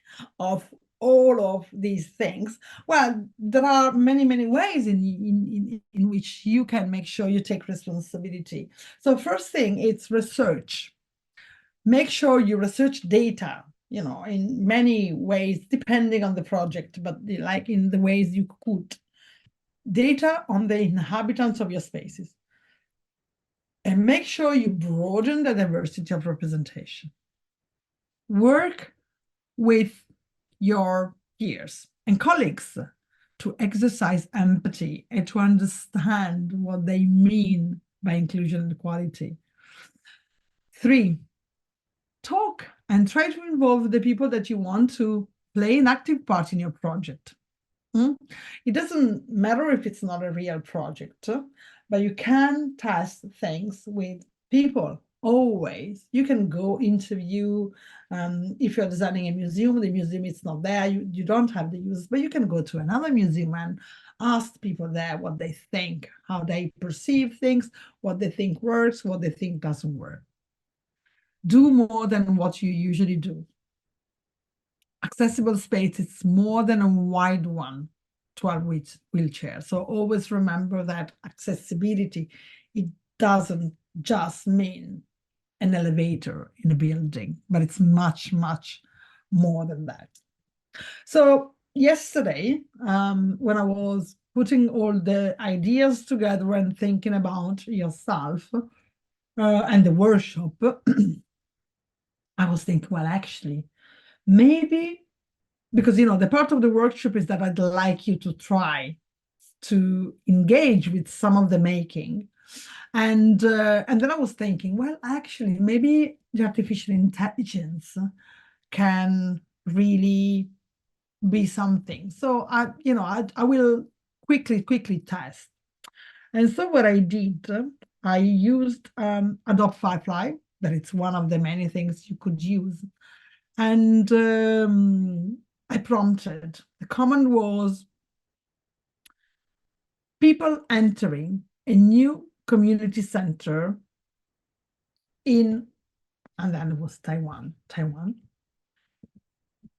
of all of these things? Well, there are many, many ways in which you can make sure you take responsibility. So first thing, it's research. Make sure you research data, in many ways, depending on the project, but like in the ways you could. Data on the inhabitants of your spaces. And make sure you broaden the diversity of representation. work with your peers and colleagues to exercise empathy and to understand what they mean by inclusion and equality. 3, talk and try to involve the people that you want to play an active part in your project. It doesn't matter if it's not a real project, but you can test things with people. Always, you can go interview. If you're designing a museum, the museum is not there, you don't have the use, but you can go to another museum and ask people there what they think, how they perceive things, what they think works, what they think doesn't work. Do more than what you usually do. Accessible space is more than a wide one, 12 wheelchair. So always remember that accessibility, it doesn't just mean an elevator in a building, but it's much, much more than that. So yesterday, when I was putting all the ideas together and thinking about yourself and the workshop, I was thinking, well, actually, maybe, because, the part of the workshop is that I'd like you to try to engage with some of the making. And then I was thinking, well, actually, maybe the artificial intelligence can really be something. So I will quickly test. And so what I did, I used Adobe Firefly, that it's one of the many things you could use. And I prompted. The command was people entering a new community center in, and then it was Taiwan.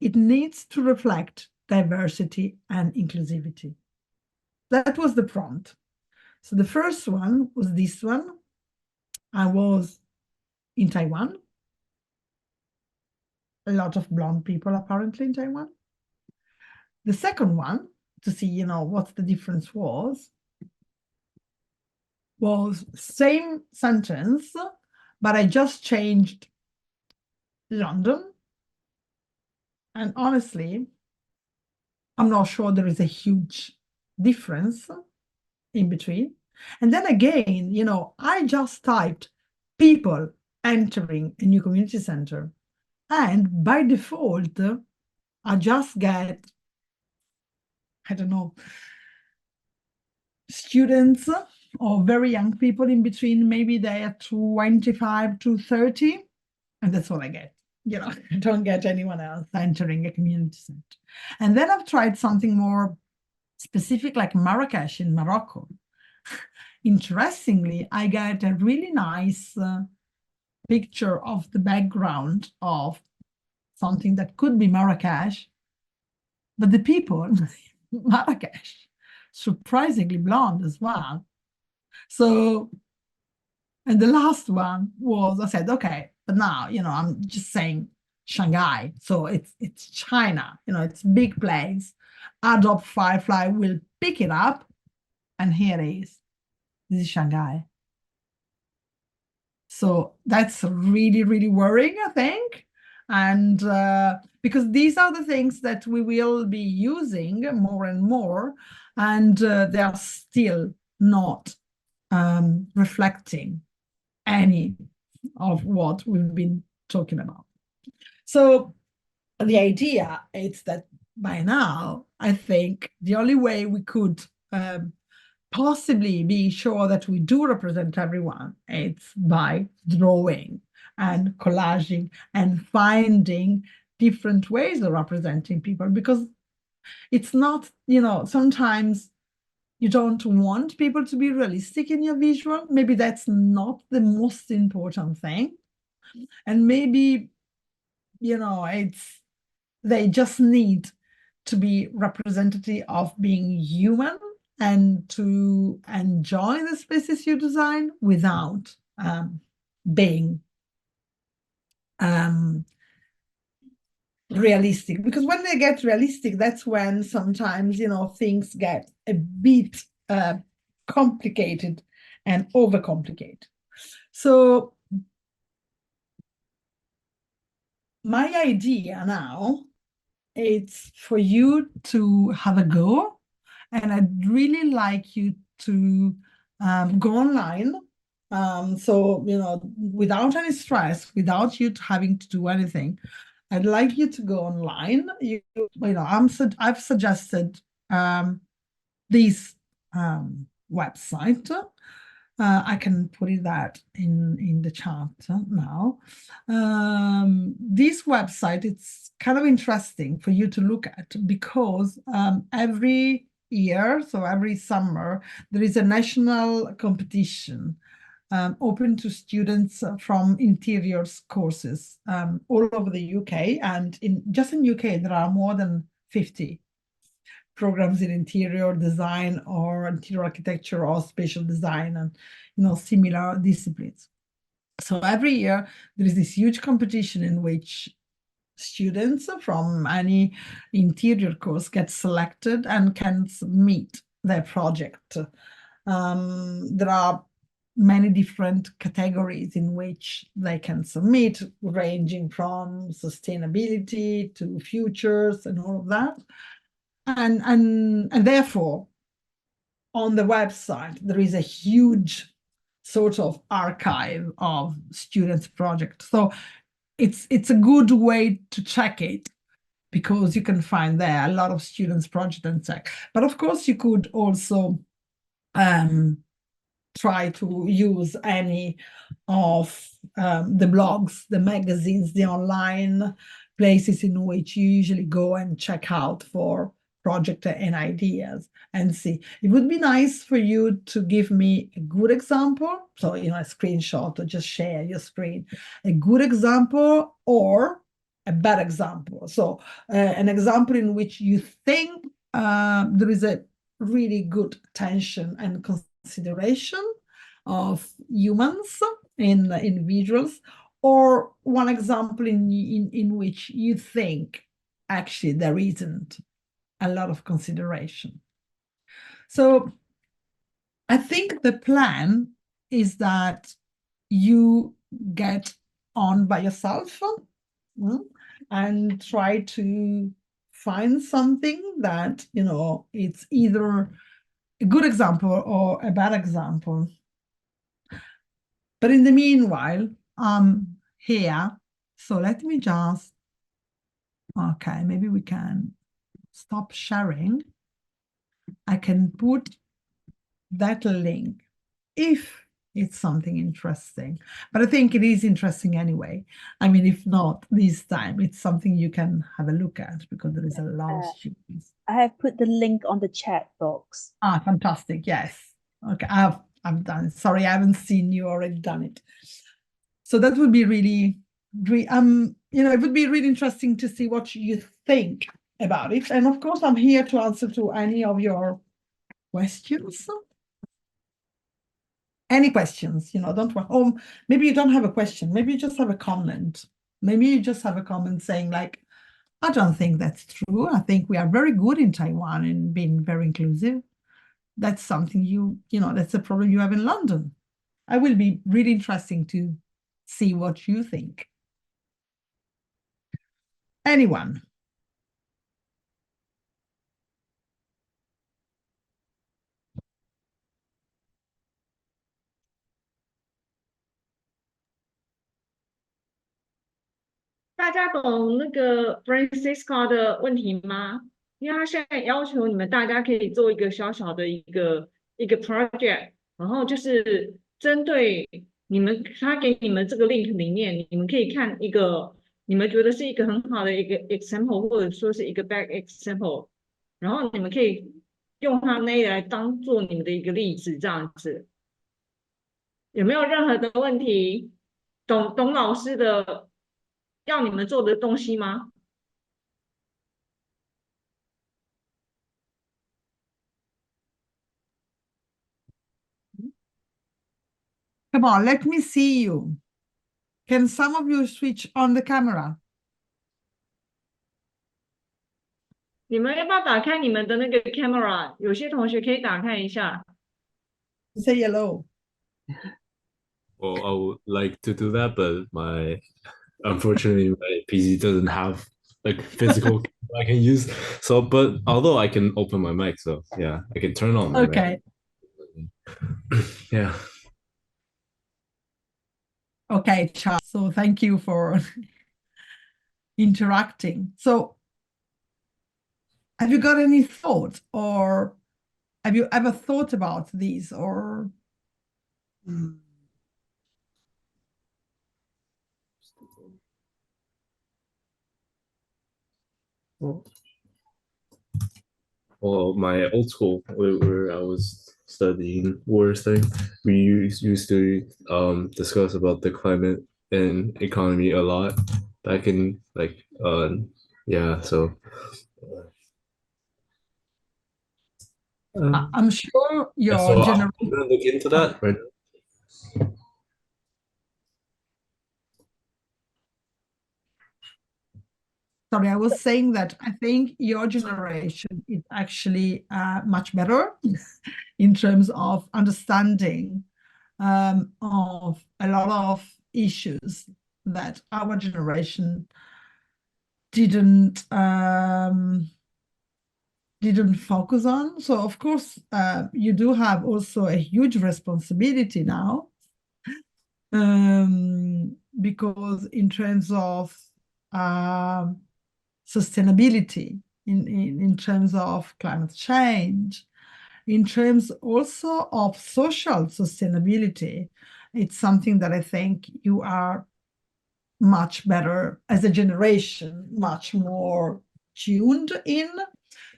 It needs to reflect diversity and inclusivity. That was the prompt. So the first one was this one. I was in Taiwan. A lot of blonde people apparently in Taiwan. The second one, to see, what the difference was same sentence, but I just changed London. And honestly, I'm not sure there is a huge difference in between. And then again, I just typed people entering a new community center. And by default, I just get, I don't know, students or very young people in between, maybe they are 25 to 30, and that's all I get. I don't get anyone else entering a community center. And then I've tried something more specific, like Marrakesh in Morocco. Interestingly, I get a really nice picture of the background of something that could be Marrakesh, but the people, Marrakesh, surprisingly blonde as well. So, and the last one was, I said, okay, but now, I'm just saying Shanghai. So it's China, it's big place. Adobe Firefly will pick it up. And here it is. This is Shanghai. So that's really, really worrying, I think. And because these are the things that we will be using more and more, and they are still not reflecting any of what we've been talking about. So the idea is that by now, I think the only way we could possibly be sure that we do represent everyone, it's by drawing and collaging and finding different ways of representing people, because it's not, sometimes you don't want people to be realistic in your visual. Maybe that's not the most important thing. And maybe, they just need to be representative of being human and to enjoy the spaces you design without being realistic. Because when they get realistic, that's when sometimes, things get a bit complicated and overcomplicated. So my idea now is for you to have a go, and I'd really like you to go online. So, without any stress, without you having to do anything, I'd like you to go online. I've suggested this website. I can put that in the chat now. This website, it's kind of interesting for you to look at because every year, so every summer, there is a national competition open to students from interiors courses all over the UK. And just in UK, there are more than 50 programs in interior design or interior architecture or spatial design and similar disciplines. So every year there is this huge competition in which students from any interior course get selected and can submit their project. There are many different categories in which they can submit, ranging from sustainability to futures and all of that. And therefore, on the website, there is a huge sort of archive of students' projects. So it's a good way to check it because you can find there a lot of students' projects and check. But of course, you could also try to use any of the blogs, the magazines, the online places in which you usually go and check out for project and ideas and see. It would be nice for you to give me a good example. So, a screenshot or just share your screen, a good example or a bad example. So an example in which you think there is a really good attention and consideration of humans in visuals, or one example in which you think actually there isn't a lot of consideration. So I think the plan is that you get on by yourself and try to find something that, it's either a good example or a bad example. But in the meanwhile, I'm here. So let me just, okay, maybe we can stop sharing. I can put that link if it's something interesting. But I think it is interesting anyway. I mean, if not this time, it's something you can have a look at because there is a lot of students. I have put the link on the chat box. Ah, fantastic. Yes. Okay, I've done it. Sorry, I haven't seen you already done it. So that would be really, it would be really interesting to see what you think about it. And of course, I'm here to answer to any of your questions. Any questions, don't worry. Or maybe you don't have a question. Maybe you just have a comment. Maybe you just have a comment saying like, I don't think that's true. I think we are very good in Taiwan in being very inclusive. That's something that's a problem you have in London. I will be really interesting to see what you think. Anyone?大家懂那个 Francesca 的问题吗？因为他现在要求你们大家可以做一个小小的一个 project， 然后就是针对他给你们这个 link 里面，你们可以看一个你们觉得是一个很好的一个 example， 或者说是一个 bad example， 然后你们可以用它那来当做你们的一个例子，这样子。有没有任何的问题？懂老师的要你们做的东西吗？ Come on, let me see you. Can some of you switch on the camera? 你们要不要打开你们的那个 camera？ 有些同学可以打开一下。Say hello. Well, I would like to do that, but my unfortunately my PC doesn't have like physical I can use. So, but although I can open my mic, so yeah, I can turn on my Okay. mic. Yeah. Okay, Charles. So thank you for interacting. So have you got any thoughts, or have you ever thought about these, or? Well, my old school where I was studying war thing, we used to discuss about the climate and economy a lot back in like yeah, so I'm sure your so generation. I'm gonna look into that right. Sorry, I was saying that I think your generation is actually much better in terms of understanding of a lot of issues that our generation didn't focus on. So of course, you do have also a huge responsibility now, because in terms of sustainability, in terms of climate change, in terms also of social sustainability, it's something that I think you are much better as a generation, much more tuned in.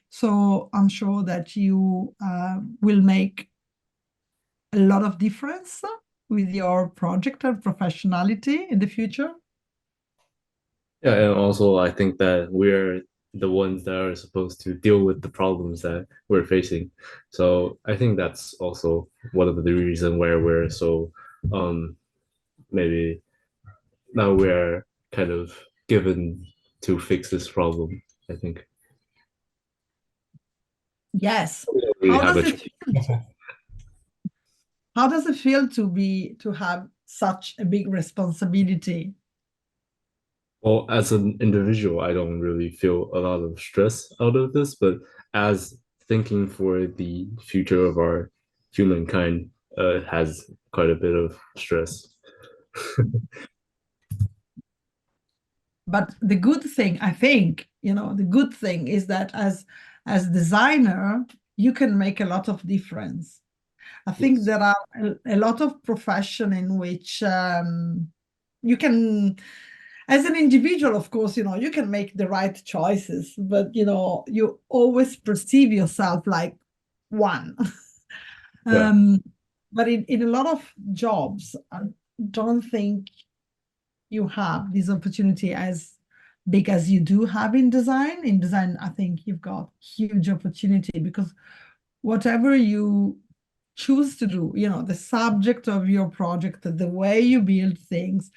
So I'm sure that you will make a lot of difference with your project and professionality in the future. Yeah, and also I think that we're the ones that are supposed to deal with the problems that we're facing. So I think that's also one of the reasons where we're so maybe now we're kind of given to fix this problem, I think. Yes. We How have does a it feel? How does it feel to have such a big responsibility? well, as an individual, I don't really feel a lot of stress out of this, but as thinking for the future of our humankind has quite a bit of stress. But the good thing, I think, the good thing is that as designer, you can make a lot of difference. I think Yes. there are a lot of profession in which you can, as an individual, of course, you can make the right choices, but you always perceive yourself like one. Yeah. But in a lot of jobs, I don't think you have this opportunity as big as you do have in design. In design, I think you've got huge opportunity, because whatever you choose to do, the subject of your project, the way you build things,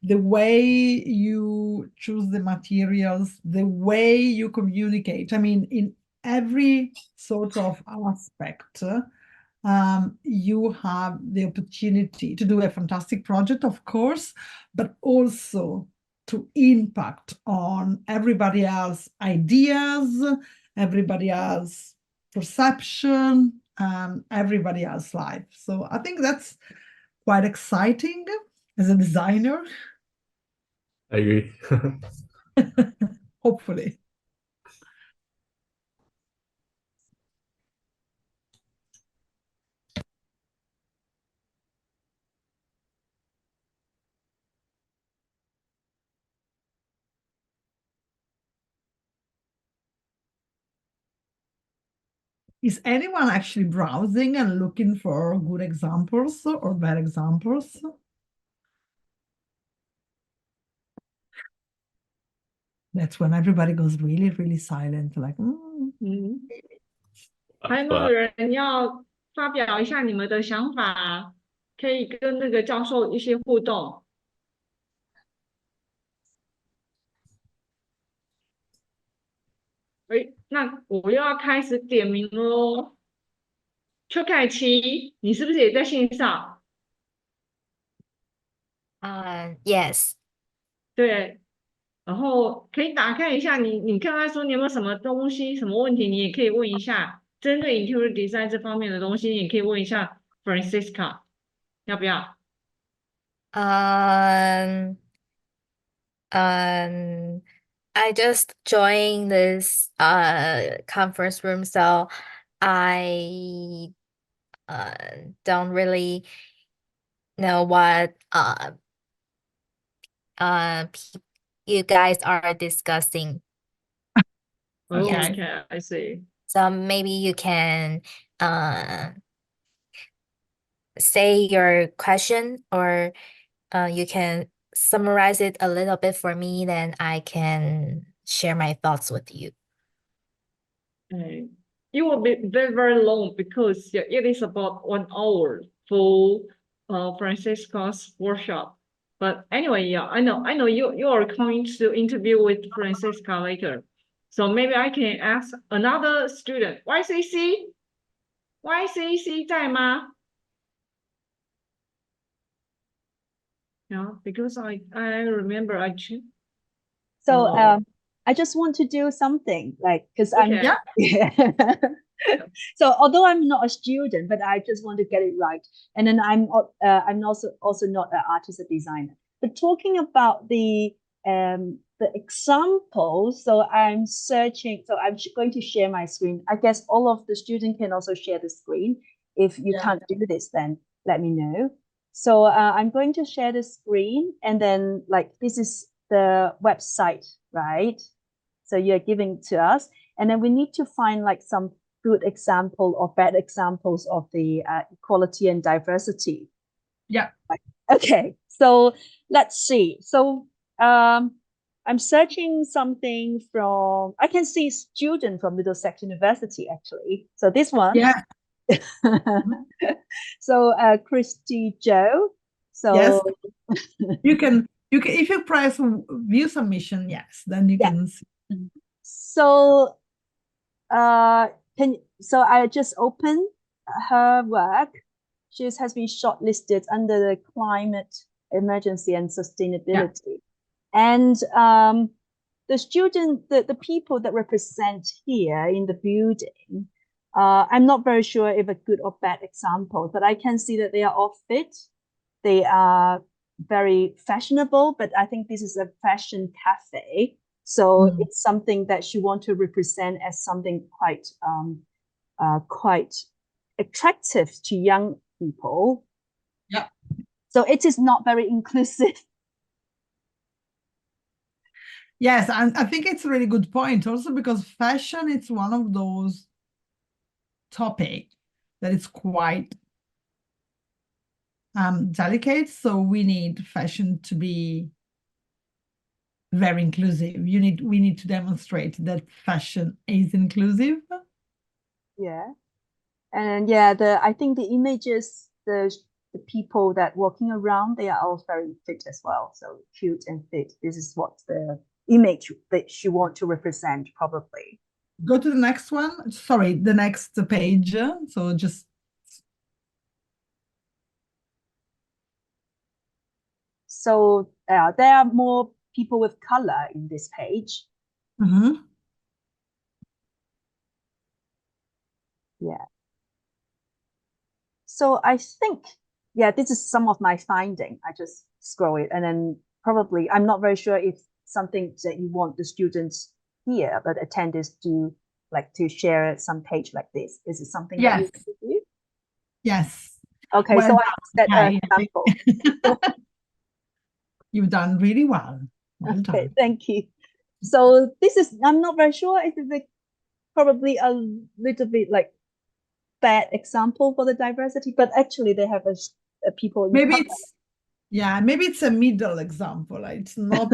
the way you choose the materials, the way you communicate, I mean, in every sort of aspect, you have the opportunity to do a fantastic project, of course, but also to impact on everybody else's ideas, everybody else's perception, everybody else's life. So I think that's quite exciting as a designer. I agree. Hopefully. Is anyone actually browsing and looking for good examples or bad examples? That's when everybody goes really, really silent, like, 还有没有人要发表一下你们的想法？可以跟那个教授一些互动。哎，那我又要开始点名喽。邱凯琪，你是不是也在线上？ Yes. 对，然后可以打开一下你看他说你有没有什么东西、什么问题，你也可以问一下。针对 interior design 这方面的东西，你也可以问一下 Francesca，要不要？ I just joined this conference room, so I don't really know what you guys are discussing. Oh, Yes. okay, I see. So maybe you can say your question, or you can summarize it a little bit for me, then I can share my thoughts with you. It will be very, very long because it is about 1 hour for Francesca's workshop. But anyway, yeah, I know you are coming to interview with Francesca later. So maybe I can ask another student. YCC 在吗？ Yeah, because I remember I choose. So Oh. I just want to do something like, because Okay. I'm so although I'm not a student, but I just want to get it right. And then I'm also not an artist or designer. But talking about the examples, so I'm searching. So I'm going to share my screen. I guess all of the students can also share the screen. If you can't do this, then let me know. So I'm going to share the screen, and then like this is the website, right? So you're giving to us, and then we need to find like some good example or bad examples of the equality and diversity. Yeah. Okay, so let's see. So I'm searching something from, I can see student from Middlesex University actually. So this one. Yeah. So Christy Joe. So yes. you can if you press view submission, yes, then you can see. So so I just opened her work. She has been shortlisted under the climate emergency and sustainability. And the people that represent here in the building, I'm not very sure if a good or bad example, but I can see that they are all fit. They are very fashionable, but I think this is a fashion cafe. So it's something that she wants to represent as something quite attractive to young people. Yeah. So it is not very inclusive. Yes, and I think it's a really good point also because fashion, it's one of those topics that is quite delicate. So we need fashion to be very inclusive. We need to demonstrate that fashion is inclusive. Yeah. And I think the images, the people that walking around, they are all very fit as well. So cute and fit. This is what the image that she wants to represent, probably. Go to the next one. Sorry, the next page. So just. So there are more people with color in this page. Yeah. So I think, this is some of my finding. I just scroll it, and then probably, I'm not very sure if something that you want the students here, but attendees to like to share some page like this. Is it something that you want to do? Yes. Okay, well, so I set an example. You've done really well. Well done. Okay, thank you. So this is, I'm not very sure. It is probably a little bit like bad example for the diversity, but actually they have a people. Maybe it's a middle example. It's not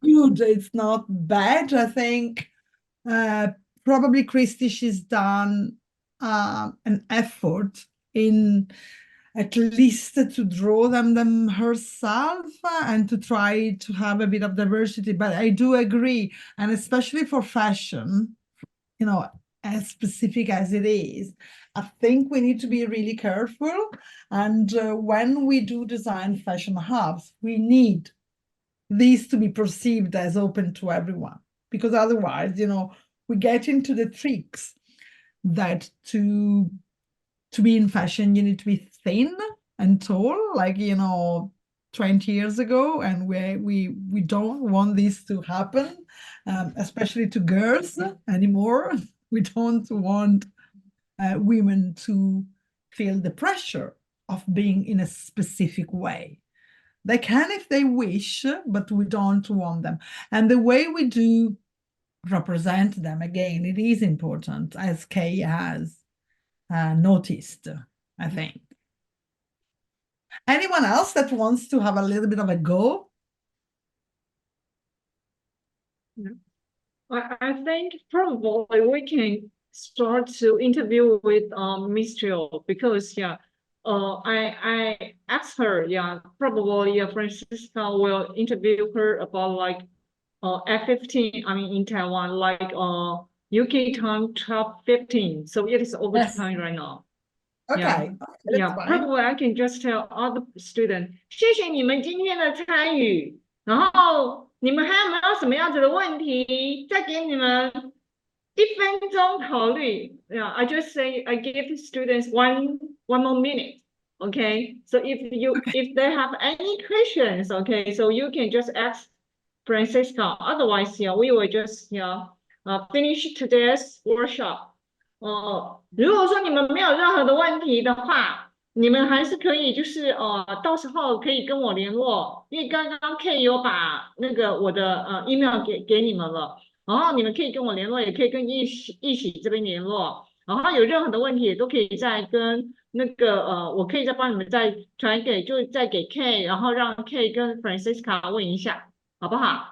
good. It's not bad. I think probably Christy, she's done an effort in at least to draw them herself and to try to have a bit of diversity. But I do agree, and especially for fashion, as specific as it is, I think we need to be really careful. And when we do design fashion hubs, we need this to be perceived as open to everyone, because otherwise, we get into the tricks that to be in fashion, you need to be thin and tall, like, 20 years ago, and we don't want this to happen, especially to girls anymore. We don't want women to feel the pressure of being in a specific way. They can if they wish, but we don't want them. And the way we do represent them, again, it is important, as Kay has noticed, I think. Anyone else that wants to have a little bit of a go? I think probably we can start to interview with Miss Jill, because I asked her, probably Francesca will interview her about like at 15, I mean in Taiwan, like UK time 12:15, so it is overtime right now. Okay. Yeah, probably I can just tell all the students, 谢谢你们今天的参与，然后你们还有没有什么样子的问题？再给你们1分钟考虑。Yeah, I just say I give the students one more minute. Okay, so if they have any questions, okay, so you can just ask Francesca. Otherwise, we will just finish today's workshop. 如果说你们没有任何的问题的话，你们还是可以就是到时候可以跟我联络，因为刚刚 K 有把那个我的email 给你们了，然后你们可以跟我联络，也可以跟一起这边联络，然后有任何的问题也都可以再跟那个我可以再帮你们再传给，就再给 K， 然后让 K 跟 Francesca 问一下，好不好？